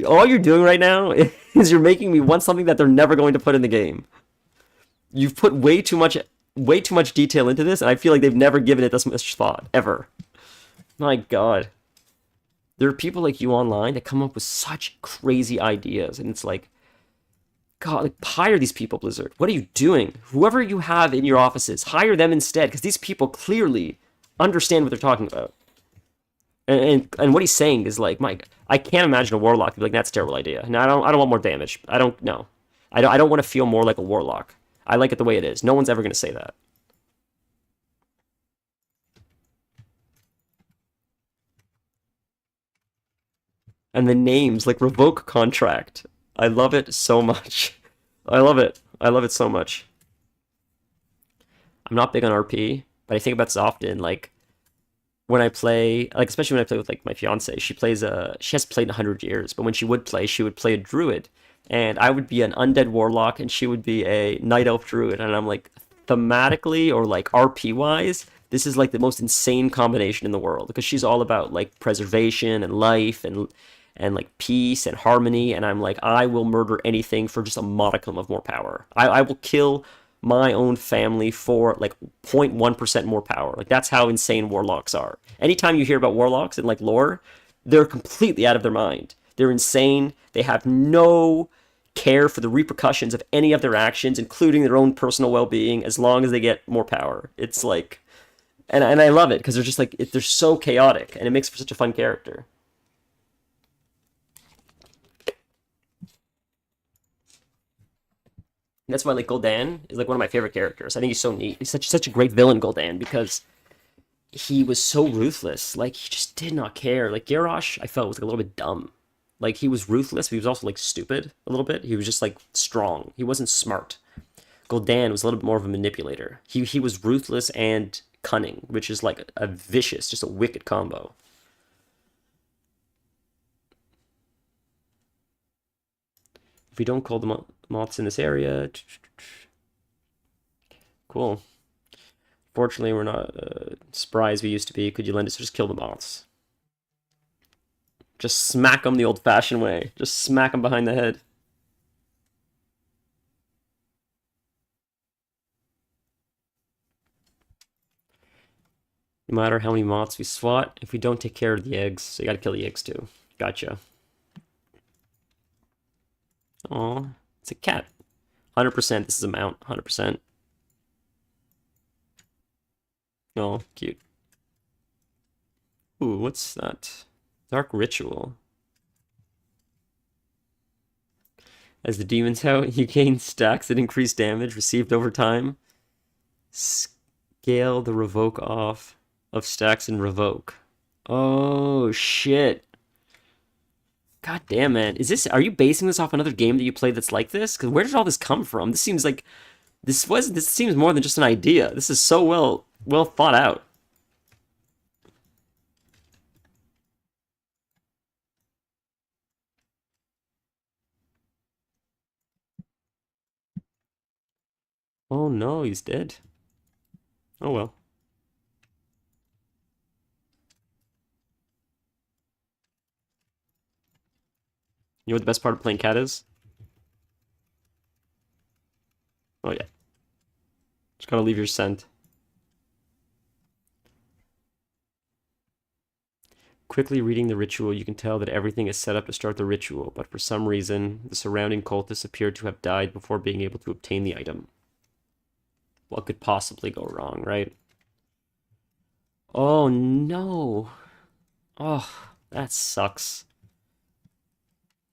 All you're doing right now is you're making me want something that they're never going to put in the game. You've put way too much detail into this, and I feel like they've never given it this much thought, ever. My God. There are people like you online that come up with such crazy ideas, and it's like, God, like, hire these people, Blizzard. What are you doing? Whoever you have in your offices, hire them instead, because these people clearly understand what they're talking about. And what he's saying is like, Mike, I can't imagine a warlock be like, that's a terrible idea. No, I don't want more damage. I don't want to feel more like a warlock. I like it the way it is. No one's ever going to say that. And the names, like revoke contract. I love it so much. I love it. I love it so much. I'm not big on RP, but I think about this often. Like when I play, like especially when I play with like my fiance, she hasn't played in 100 years, but when she would play a druid, and I would be an undead warlock, and she would be a night elf druid, and I'm like, thematically or like RP wise, this is like the most insane combination in the world because she's all about like preservation and life and like peace and harmony, and I'm like, I will murder anything for just a modicum of more power. I will kill my own family for like 0.1% more power. Like that's how insane warlocks are. Anytime you hear about warlocks in like lore, they're completely out of their mind. They're insane. They have no care for the repercussions of any of their actions, including their own personal well-being, as long as they get more power. It's like, and I love it because they're just like they're so chaotic, and it makes for such a fun character. And that's why like Gul'dan is like one of my favorite characters. I think he's so neat. He's such a great villain, Gul'dan, because he was so ruthless. Like he just did not care. Like Garrosh, I felt was like a little bit dumb. Like he was ruthless, but he was also like stupid a little bit. He was just like strong. He wasn't smart. Gul'dan was a little bit more of a manipulator. He was ruthless and cunning, which is like a vicious, just a wicked combo. If we don't call the moths in this area, cool. Fortunately, we're not spry as we used to be. Could you lend us? Just kill the moths. Just smack them the old-fashioned way. Just smack them behind the head. No matter how many moths we swat, if we don't take care of the eggs, so you gotta kill the eggs too. Gotcha. Oh, it's a cat. 100%, this is a mount. 100%. Oh, cute. Ooh, what's that? Dark Ritual. As the demon's out, you gain stacks that increase damage received over time. Scale the revoke off of stacks and revoke. Oh, shit. God damn, man. Are you basing this off another game that you played that's like this? Because where did all this come from? This seems like, this seems more than just an idea. This is so well thought out. Oh no, he's dead. Oh well. You know what the best part of playing cat is? Oh yeah. Just gotta leave your scent. Quickly reading the ritual, you can tell that everything is set up to start the ritual, but for some reason, the surrounding cultists appear to have died before being able to obtain the item. What could possibly go wrong, right? Oh no! Oh, that sucks.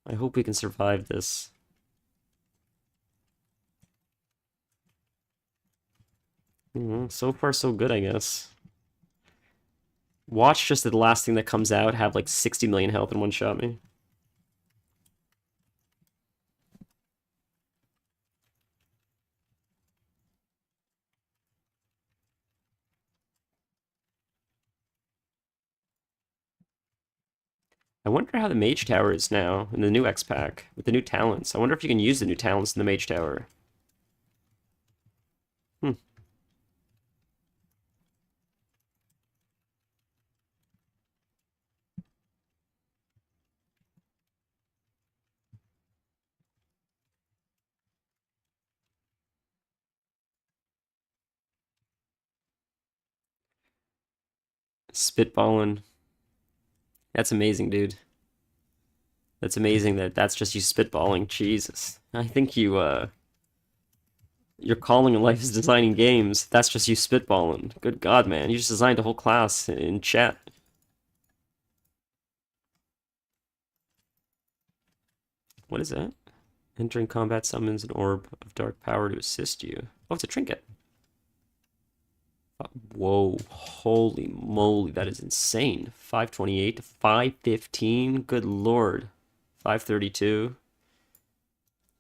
I hope we can survive this. So far, so good, I guess. Watch just the last thing that comes out have like 60 million health and one-shot me. I wonder how the Mage Tower is now in the new X-Pack with the new talents. I wonder if you can use the new talents in the Mage Tower. Spitballing. That's amazing, dude. That's amazing that that's just you spitballing. Jesus. I think your calling in life is designing games. That's just you spitballing. Good God, man. You just designed a whole class in chat. What is that? Entering combat summons an orb of dark power to assist you. Oh, it's a trinket. Whoa, holy moly, that is insane. 528 to 515. Good lord. 532.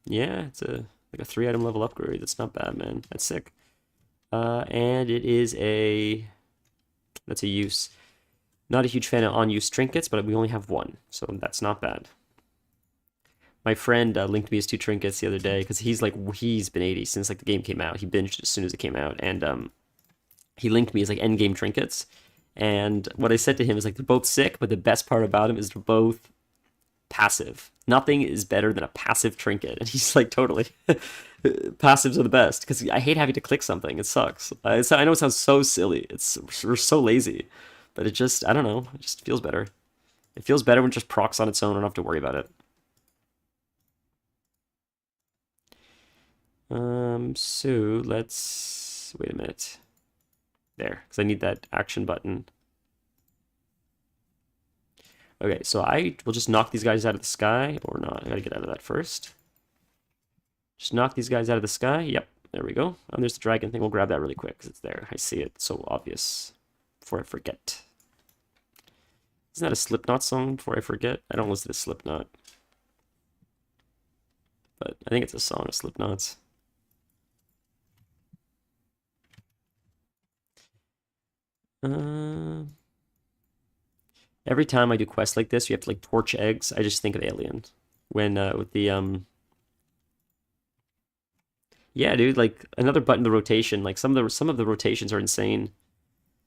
Yeah, it's a like a 3-item level upgrade. That's not bad, man. That's sick. And it is that's a use. Not a huge fan of on-use trinkets, but we only have one, so that's not bad. My friend linked me his 2 trinkets the other day because he's been 80 since like the game came out. He binged as soon as it came out, and he linked me his like endgame trinkets. And what I said to him is like they're both sick, but the best part about them is they're both passive. Nothing is better than a passive trinket. And he's like, totally. Passives are the best because I hate having to click something. It sucks. I know it sounds so silly. We're so lazy, but it just, I don't know. It just feels better. It feels better when it just procs on its own. I don't have to worry about it. So let's wait a minute. There, because I need that action button. Okay, so I will just knock these guys out of the sky, or not. I gotta get out of that first. Just knock these guys out of the sky. Yep, there we go. And there's the dragon thing. We'll grab that really quick, because it's there. I see it. It's so obvious. Before I forget. Isn't that a Slipknot song, Before I Forget? I don't listen to Slipknot. But I think it's a song of Slipknot's. Every time I do quests like this, you have to like torch eggs. I just think of Alien when with the yeah, dude, like another button to rotation. Like some of the rotations are insane.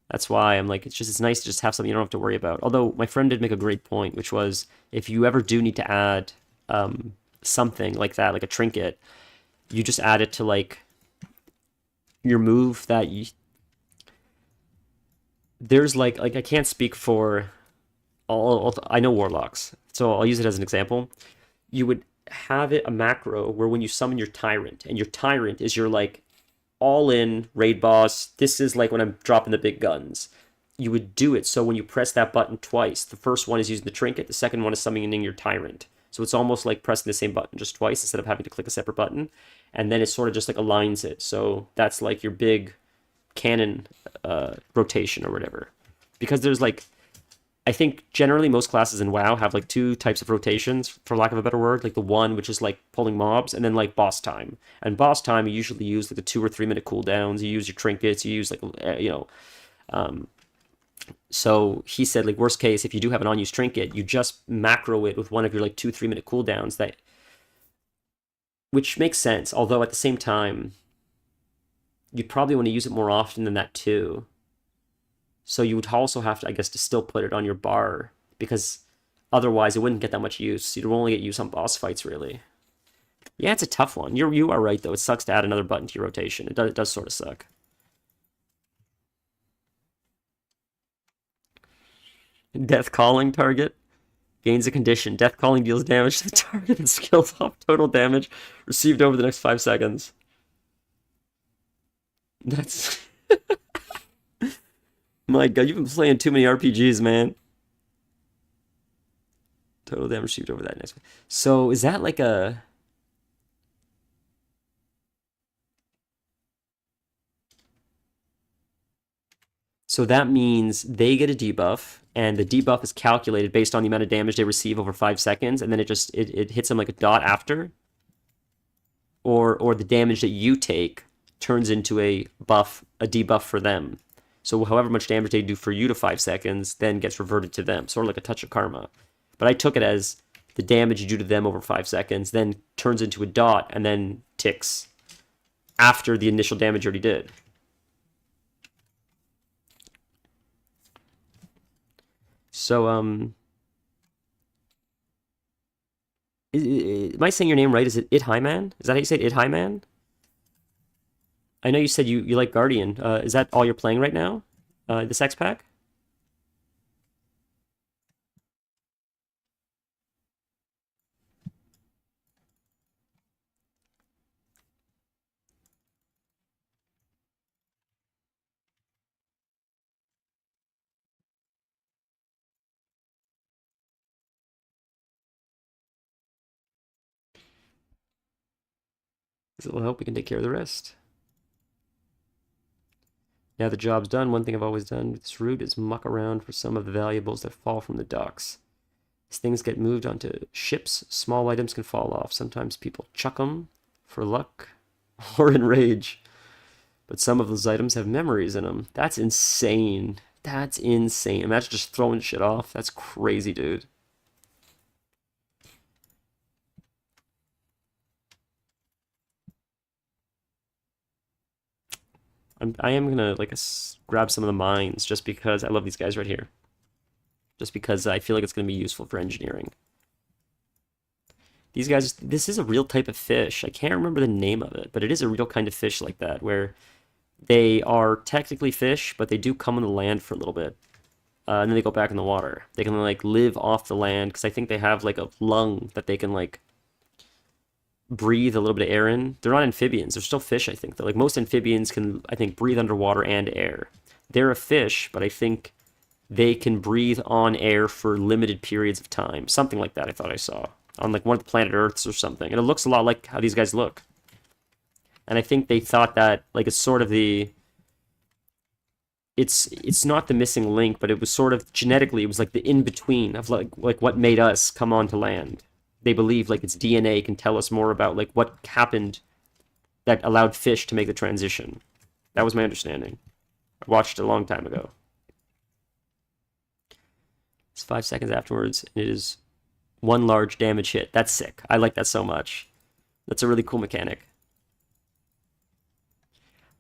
That's why I'm like it's nice to just have something you don't have to worry about. Although my friend did make a great point, which was if you ever do need to add something like that, like a trinket, you just add it to like your move that you there's like I can't speak for all I know warlocks, so I'll use it as an example. You would have it a macro where when you summon your tyrant, and your tyrant is your like all in raid boss. This is like when I'm dropping the big guns. You would do it so when you press that button twice, the first one is using the trinket, the second one is summoning your tyrant. So it's almost like pressing the same button just twice instead of having to click a separate button. And then it sort of just like aligns it. So that's like your big cannon rotation or whatever. Because there's like, I think generally most classes in WoW have like 2 types of rotations, for lack of a better word. Like the one which is like pulling mobs, and then like boss time. And boss time, you usually use like the 2 or 3 minute cooldowns. You use your trinkets. You use like so he said like worst case, if you do have an unused trinket, you just macro it with one of your like 2-3 minute cooldowns, that which makes sense. Although at the same time, you'd probably want to use it more often than that too. So you would also have to, I guess, to still put it on your bar, because otherwise it wouldn't get that much use. You'd only get use on boss fights, really. Yeah, it's a tough one. You are right, though. It sucks to add another button to your rotation. It does sort of suck. Death Calling target. Gains a condition. Death Calling deals damage to the target and scales off total damage received over the next 5 seconds. That's... My god, you've been playing too many RPGs, man. Total damage received over that next one. So is that like a... So that means they get a debuff, and the debuff is calculated based on the amount of damage they receive over 5 seconds, and then it hits them like a dot after? Or the damage that you take turns into a debuff for them. So however much damage they do for you to 5 seconds then gets reverted to them, sort of like a touch of karma. But I took it as the damage you do to them over 5 seconds then turns into a dot and then ticks after the initial damage you already did. So, am I saying your name right? Is it High Man? Is that how you say it, High Man? I know you said you like Guardian. Is that all you're playing right now? This X pack? Because it will help we can take care of the rest. Now the job's done, one thing I've always done with this route is muck around for some of the valuables that fall from the docks. As things get moved onto ships, small items can fall off. Sometimes people chuck them for luck or in rage. But some of those items have memories in them. That's insane. That's insane. Imagine just throwing shit off. That's crazy, dude. I am gonna like grab some of the mines just because I love these guys right here. Just because I feel like it's gonna be useful for engineering. These guys, this is a real type of fish. I can't remember the name of it, but it is a real kind of fish like that, where they are technically fish, but they do come on the land for a little bit. And then they go back in the water. They can like live off the land, because I think they have like a lung that they can like breathe a little bit of air in. They're not amphibians. They're still fish, I think. Though. Like most amphibians can, I think, breathe underwater and air. They're a fish, but I think they can breathe on air for limited periods of time. Something like that I thought I saw. On like one of the planet Earths or something. And it looks a lot like how these guys look. And I think they thought that, like, it's sort of the... It's not the missing link, but it was sort of, genetically, it was like the in-between of like what made us come onto land. They believe like its DNA can tell us more about like what happened that allowed fish to make the transition. That was my understanding. I watched it a long time ago. It's 5 seconds afterwards, and it is one large damage hit. That's sick. I like that so much. That's a really cool mechanic.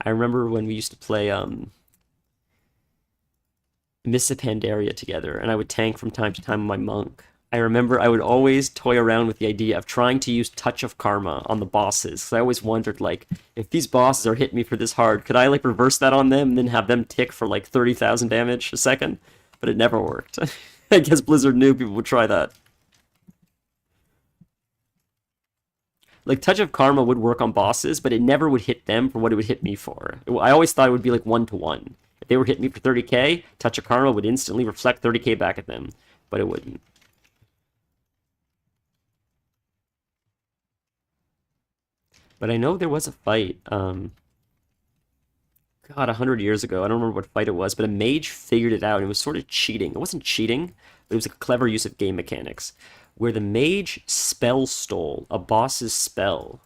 I remember when we used to play Mists of Pandaria together, and I would tank from time to time with my monk. I remember I would always toy around with the idea of trying to use Touch of Karma on the bosses. So I always wondered, like, if these bosses are hitting me for this hard, could I, like, reverse that on them and then have them tick for, like, 30,000 damage a second? But it never worked. I guess Blizzard knew people would try that. Like, Touch of Karma would work on bosses, but it never would hit them for what it would hit me for. I always thought it would be, like, 1-to-1. If they were hitting me for 30k, Touch of Karma would instantly reflect 30k back at them. But it wouldn't. But I know there was a fight, God, 100 years ago. I don't remember what fight it was, but a mage figured it out, and it was sort of cheating. It wasn't cheating, but it was a clever use of game mechanics, where the mage spell stole a boss's spell,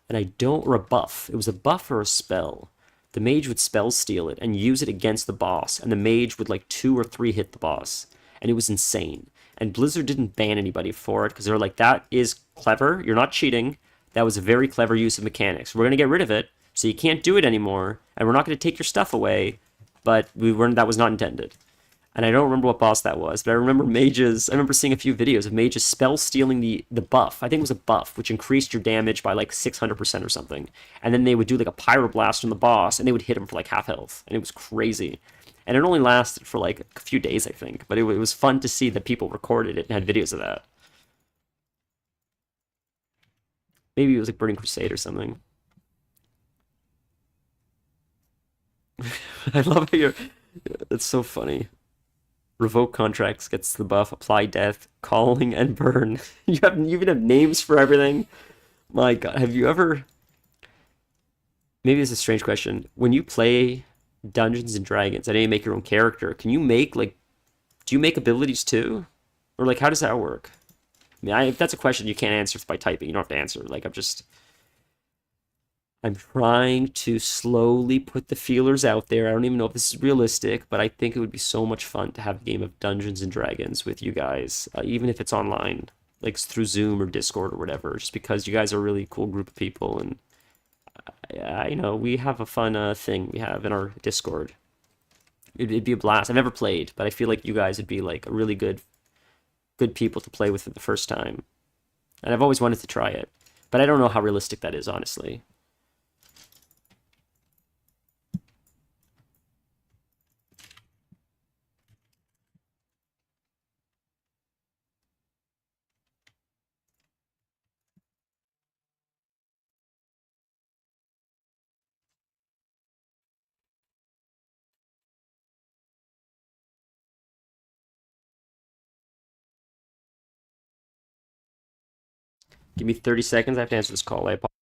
and I don't, or a buff. It was a buff or a spell. The mage would spell steal it and use it against the boss, and the mage would like 2 or 3 hit the boss, and it was insane. And Blizzard didn't ban anybody for it, because they were like, that is clever, you're not cheating. That was a very clever use of mechanics. We're going to get rid of it, so you can't do it anymore, and we're not going to take your stuff away, but that was not intended. And I don't remember what boss that was, but I remember mages, I remember seeing a few videos of mages spell stealing the buff. I think it was a buff, which increased your damage by like 600% or something. And then they would do like a pyroblast on the boss, and they would hit him for like half health, and it was crazy. And it only lasted for like a few days, I think. But it was fun to see that people recorded it and had videos of that. Maybe it was like Burning Crusade or something. I love how you're. It's so funny. Revoke contracts gets the buff. Apply death, calling, and burn. You even have names for everything. My God, have you ever? Maybe this is a strange question. When you play Dungeons and Dragons, I know you make your own character. Can you make like? Do you make abilities too, or like how does that work? I mean, if that's a question you can't answer by typing, you don't have to answer. Like I'm trying to slowly put the feelers out there. I don't even know if this is realistic, but I think it would be so much fun to have a game of Dungeons and Dragons with you guys, even if it's online, like through Zoom or Discord or whatever, just because you guys are a really cool group of people. And I know we have a fun thing we have in our Discord. It'd be a blast. I've never played, but I feel like you guys would be like a really good people to play with for the first time. And I've always wanted to try it, but I don't know how realistic that is, honestly. Give me 30 seconds. I have to answer this call. I apologize.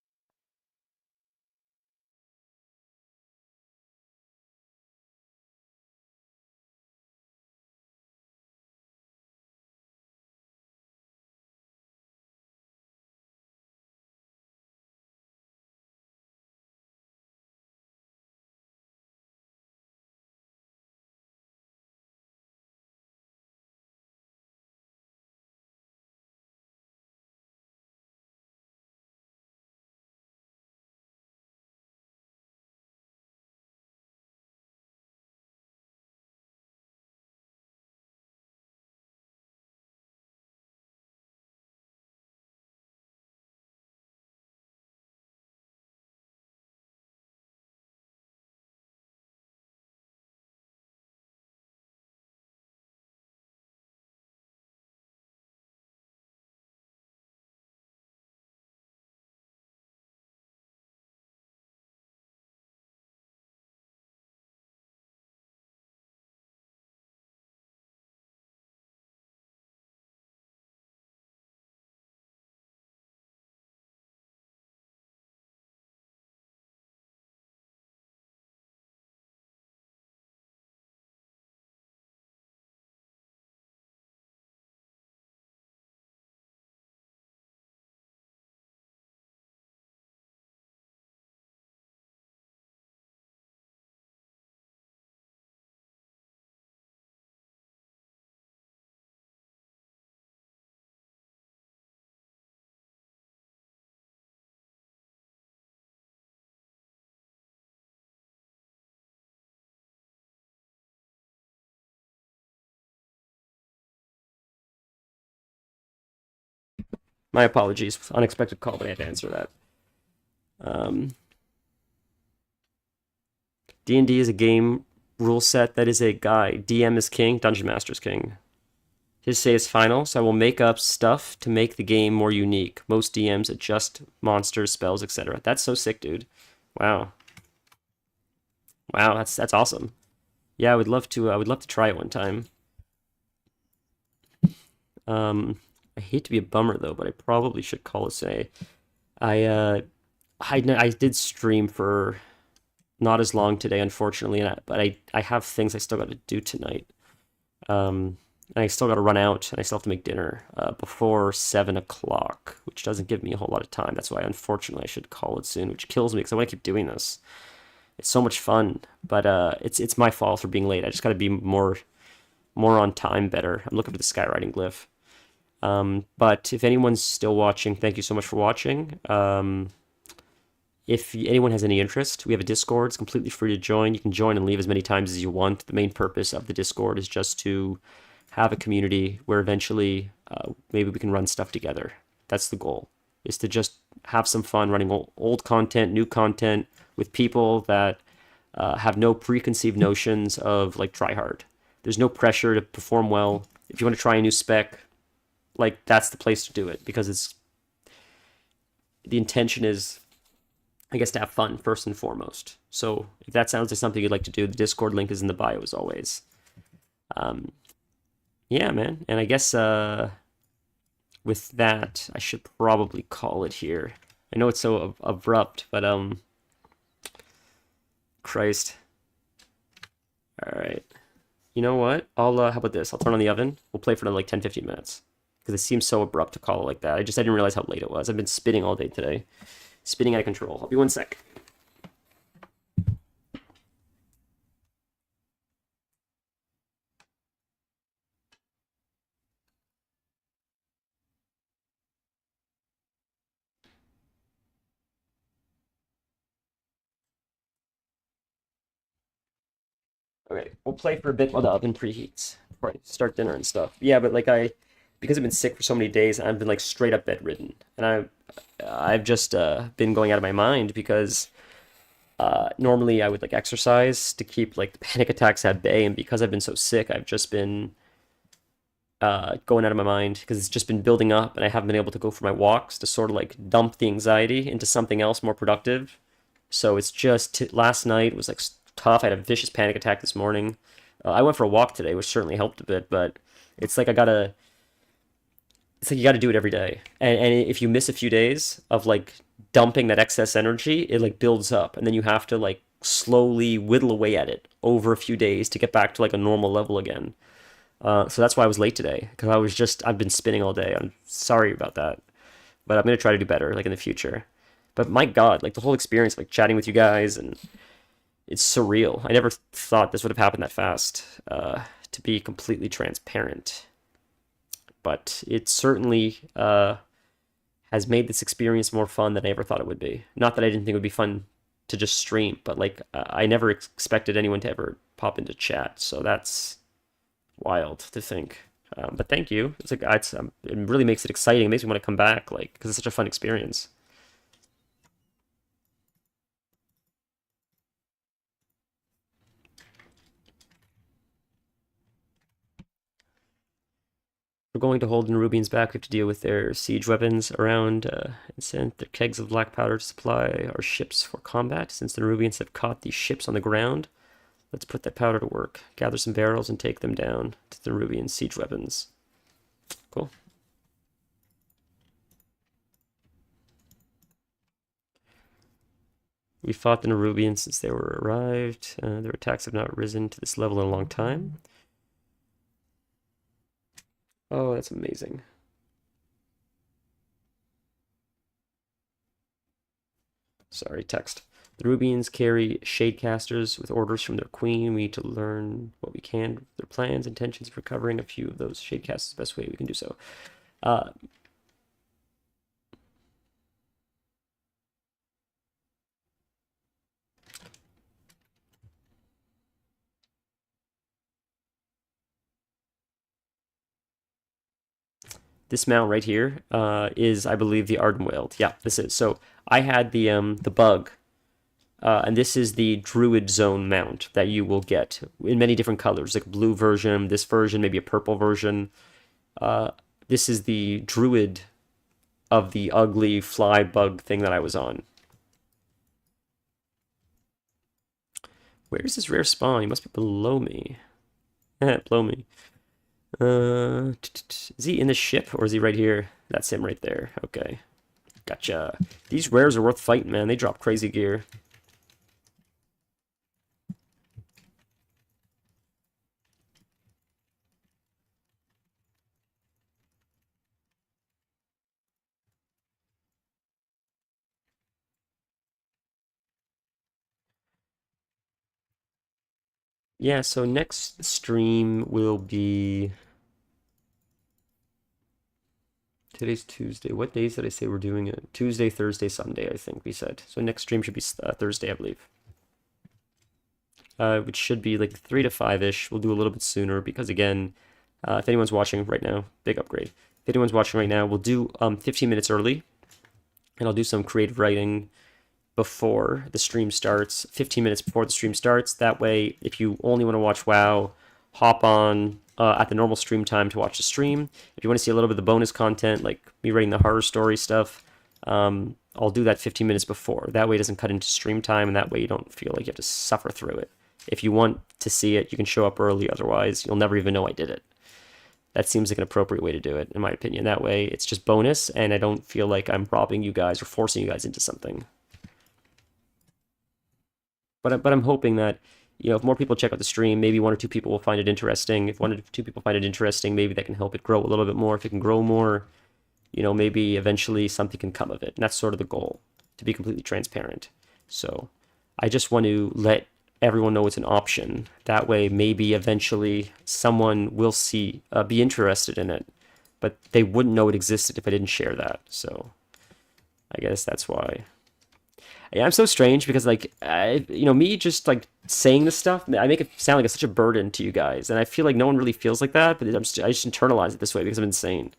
My apologies. Unexpected call, but I had to answer that. Um, D&D is a game rule set that is a guide. DM is king, Dungeon Master is king. His say is final, so I will make up stuff to make the game more unique. Most DMs adjust monsters, spells, etc. That's so sick, dude. Wow. Wow, that's awesome. Yeah, I would love to try it one time. I hate to be a bummer though, but I probably should call it a. I did stream for not as long today, unfortunately, but I have things I still got to do tonight. And I still got to run out, and I still have to make dinner before 7 o'clock, which doesn't give me a whole lot of time. That's why, unfortunately, I should call it soon, which kills me because I want to keep doing this. It's so much fun, but it's my fault for being late. I just got to be more on time, better. I'm looking for the skywriting glyph. But if anyone's still watching, thank you so much for watching. If anyone has any interest, we have a Discord. It's completely free to join. You can join and leave as many times as you want. The main purpose of the Discord is just to have a community where eventually maybe we can run stuff together. That's the goal, is to just have some fun running old content, new content with people that have no preconceived notions of like try hard. There's no pressure to perform well. If you want to try a new spec, like that's the place to do it because it's the intention is, I guess, to have fun first and foremost. So if that sounds like something you'd like to do, the Discord link is in the bio as always. Yeah, man. And I guess with that, I should probably call it here. I know it's so abrupt, but Christ. All right. You know what? How about this? I'll turn on the oven. We'll play for another like 10, 15 minutes. Because it seems so abrupt to call it like that. I didn't realize how late it was. I've been spinning all day today. Spinning out of control. I'll be 1 sec. Okay, we'll play for a bit while the oven preheats before I start dinner and stuff. Yeah, but like because I've been sick for so many days, I've been like straight up bedridden, and I've just been going out of my mind because normally I would like exercise to keep like the panic attacks at bay, and because I've been so sick, I've just been going out of my mind because it's just been building up, and I haven't been able to go for my walks to sort of like dump the anxiety into something else more productive. So it's just last night was like tough. I had a vicious panic attack this morning. I went for a walk today, which certainly helped a bit, but it's like it's like you gotta do it every day. And if you miss a few days of like dumping that excess energy, it like builds up, and then you have to like slowly whittle away at it over a few days to get back to like a normal level again. So that's why I was late today, because I've been spinning all day. I'm sorry about that, but I'm gonna try to do better like in the future. But my God, like the whole experience, like chatting with you guys, and it's surreal. I never thought this would have happened that fast, to be completely transparent. But it certainly has made this experience more fun than I ever thought it would be. Not that I didn't think it would be fun to just stream, but like I never expected anyone to ever pop into chat. So that's wild to think. But thank you. It's like it really makes it exciting. It makes me want to come back, like because it's such a fun experience. We're going to hold Nerubians back. We have to deal with their siege weapons around and send their kegs of black powder to supply our ships for combat. Since the Nerubians have caught these ships on the ground, let's put that powder to work. Gather some barrels and take them down to the Nerubian siege weapons. Cool. We fought the Nerubians since they were arrived. Their attacks have not risen to this level in a long time. Oh, that's amazing. Sorry, text. The Rubians carry shadecasters with orders from their queen. We need to learn what we can, their plans, intentions for covering a few of those shadecasters the best way we can do so. This mount right here is, I believe, the Ardenweald. Yeah, this is. So I had the bug, and this is the Druid Zone mount that you will get in many different colors, like a blue version, this version, maybe a purple version. This is the Druid of the ugly fly bug thing that I was on. Where is this rare spawn? He must be below me. Below me. Is he in the ship or is he right here? That's him right there. Okay. Gotcha. These rares are worth fighting, man. They drop crazy gear. Yeah, so next stream will be... Today's Tuesday. What days did I say we're doing it? Tuesday, Thursday, Sunday, I think we said. So next stream should be Thursday, I believe. Which should be like 3 to 5-ish. We'll do a little bit sooner because, again, if anyone's watching right now, big upgrade. If anyone's watching right now, we'll do 15 minutes early. And I'll do some creative writing before the stream starts, 15 minutes before the stream starts. That way, if you only want to watch WoW, hop on at the normal stream time to watch the stream. If you want to see a little bit of the bonus content, like me writing the horror story stuff, I'll do that 15 minutes before. That way it doesn't cut into stream time, and that way you don't feel like you have to suffer through it. If you want to see it, you can show up early. Otherwise, you'll never even know I did it. That seems like an appropriate way to do it, in my opinion. That way, it's just bonus, and I don't feel like I'm robbing you guys or forcing you guys into something. But I'm hoping that, if more people check out the stream, maybe one or two people will find it interesting. If one or two people find it interesting, maybe that can help it grow a little bit more. If it can grow more, maybe eventually something can come of it. And that's sort of the goal, to be completely transparent. So I just want to let everyone know it's an option. That way, maybe eventually someone will be interested in it, but they wouldn't know it existed if I didn't share that. So I guess that's why. Yeah, I'm so strange because me just like saying this stuff, I make it sound like it's such a burden to you guys, and I feel like no one really feels like that, but I just internalize it this way because I'm insane.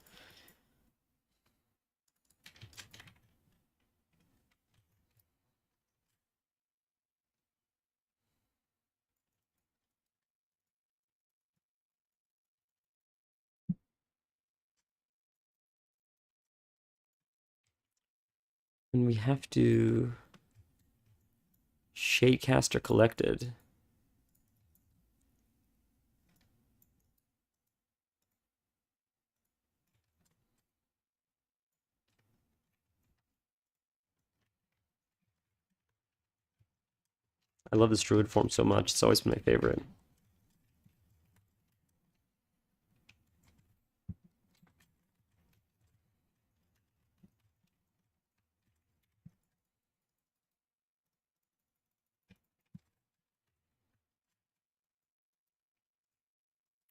And we have to Shadecaster collected. I love this Druid form so much. It's always been my favorite.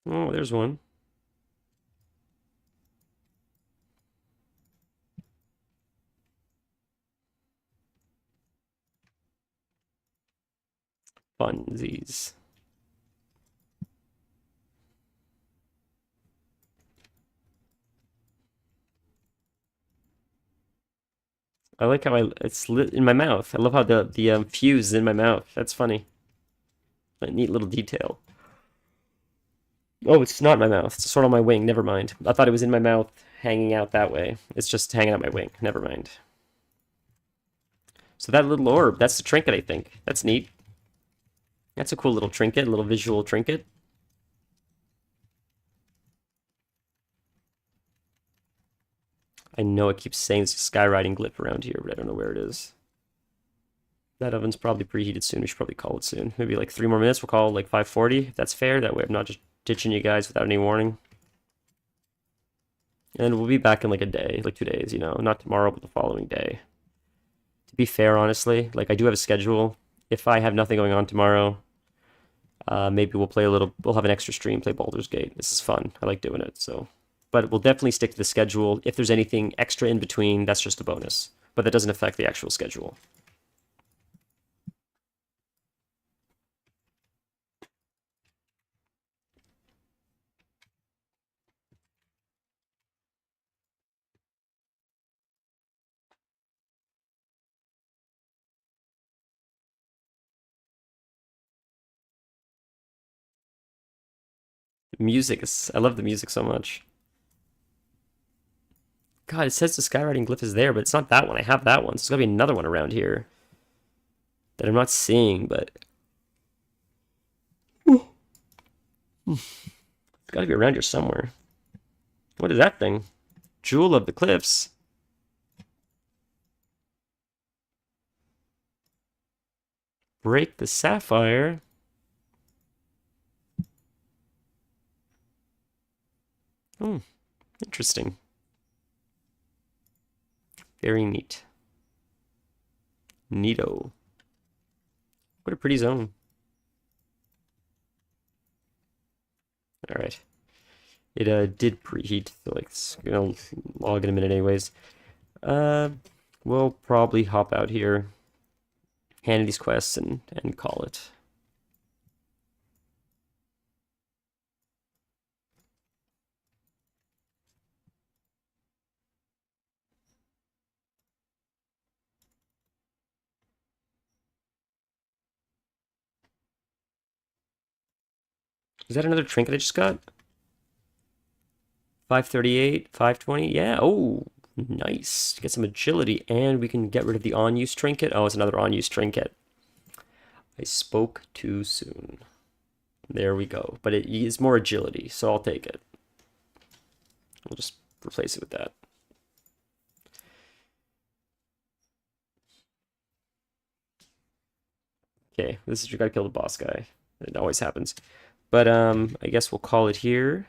Oh, there's one. Funsies. I like how it's lit in my mouth. I love how the fuse is in my mouth. That's funny. A neat little detail. Oh, it's not in my mouth. It's sort of on my wing. Never mind. I thought it was in my mouth, hanging out that way. It's just hanging out my wing. Never mind. So that little orb, that's the trinket, I think. That's neat. That's a cool little trinket, a little visual trinket. I know it keeps saying there's a skywriting glyph around here, but I don't know where it is. That oven's probably preheated soon. We should probably call it soon. Maybe like 3 more minutes. We'll call it like 5:40, if that's fair. That way I'm not just ditching you guys without any warning. And we'll be back in like a day, like 2 days, not tomorrow, but the following day. To be fair, honestly, like I do have a schedule. If I have nothing going on tomorrow, maybe we'll have an extra stream, play Baldur's Gate. This is fun. I like doing it, so. But we'll definitely stick to the schedule. If there's anything extra in between, that's just a bonus. But that doesn't affect the actual schedule. I love the music so much. God, it says the skywriting glyph is there, but it's not that one. I have that one. So there's gotta be another one around here that I'm not seeing, but it's gotta be around here somewhere. What is that thing? Jewel of the Cliffs. Break the sapphire. Oh, interesting. Very neat. Neato. What a pretty zone. All right. It did preheat, so like it's gonna log in a minute anyways. We'll probably hop out here, hand these quests, and call it. Is that another trinket I just got? 538, 520. Yeah. Oh, nice. Get some agility, and we can get rid of the on-use trinket. Oh, it's another on-use trinket. I spoke too soon. There we go. But it is more agility, so I'll take it. We'll just replace it with that. Okay, this is you gotta kill the boss guy. It always happens. But I guess we'll call it here.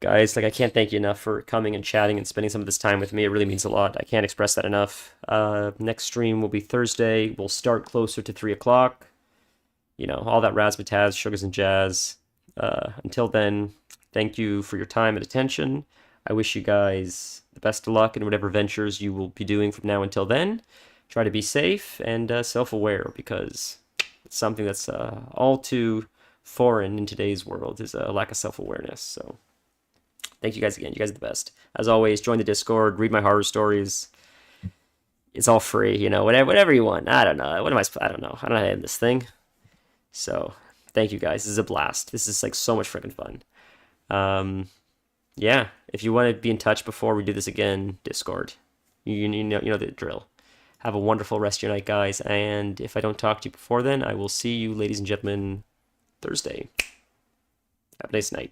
Guys, like I can't thank you enough for coming and chatting and spending some of this time with me. It really means a lot. I can't express that enough. Next stream will be Thursday. We'll start closer to 3 o'clock. You know, all that razzmatazz, sugars and jazz. Until then, thank you for your time and attention. I wish you guys the best of luck in whatever ventures you will be doing from now until then. Try to be safe and self-aware, because it's something that's all too foreign in today's world, is a lack of self-awareness. So thank you guys again. You guys are the best. As always, join the Discord, read my horror stories. It's all free, you know, whatever you want. I don't know. What am I don't know. I don't know how to end this thing. So thank you guys. This is a blast. This is like so much freaking fun. Yeah, if you want to be in touch before we do this again, Discord. You know the drill. Have a wonderful rest of your night, guys. And if I don't talk to you before then, I will see you, ladies and gentlemen, Thursday. Have a nice night.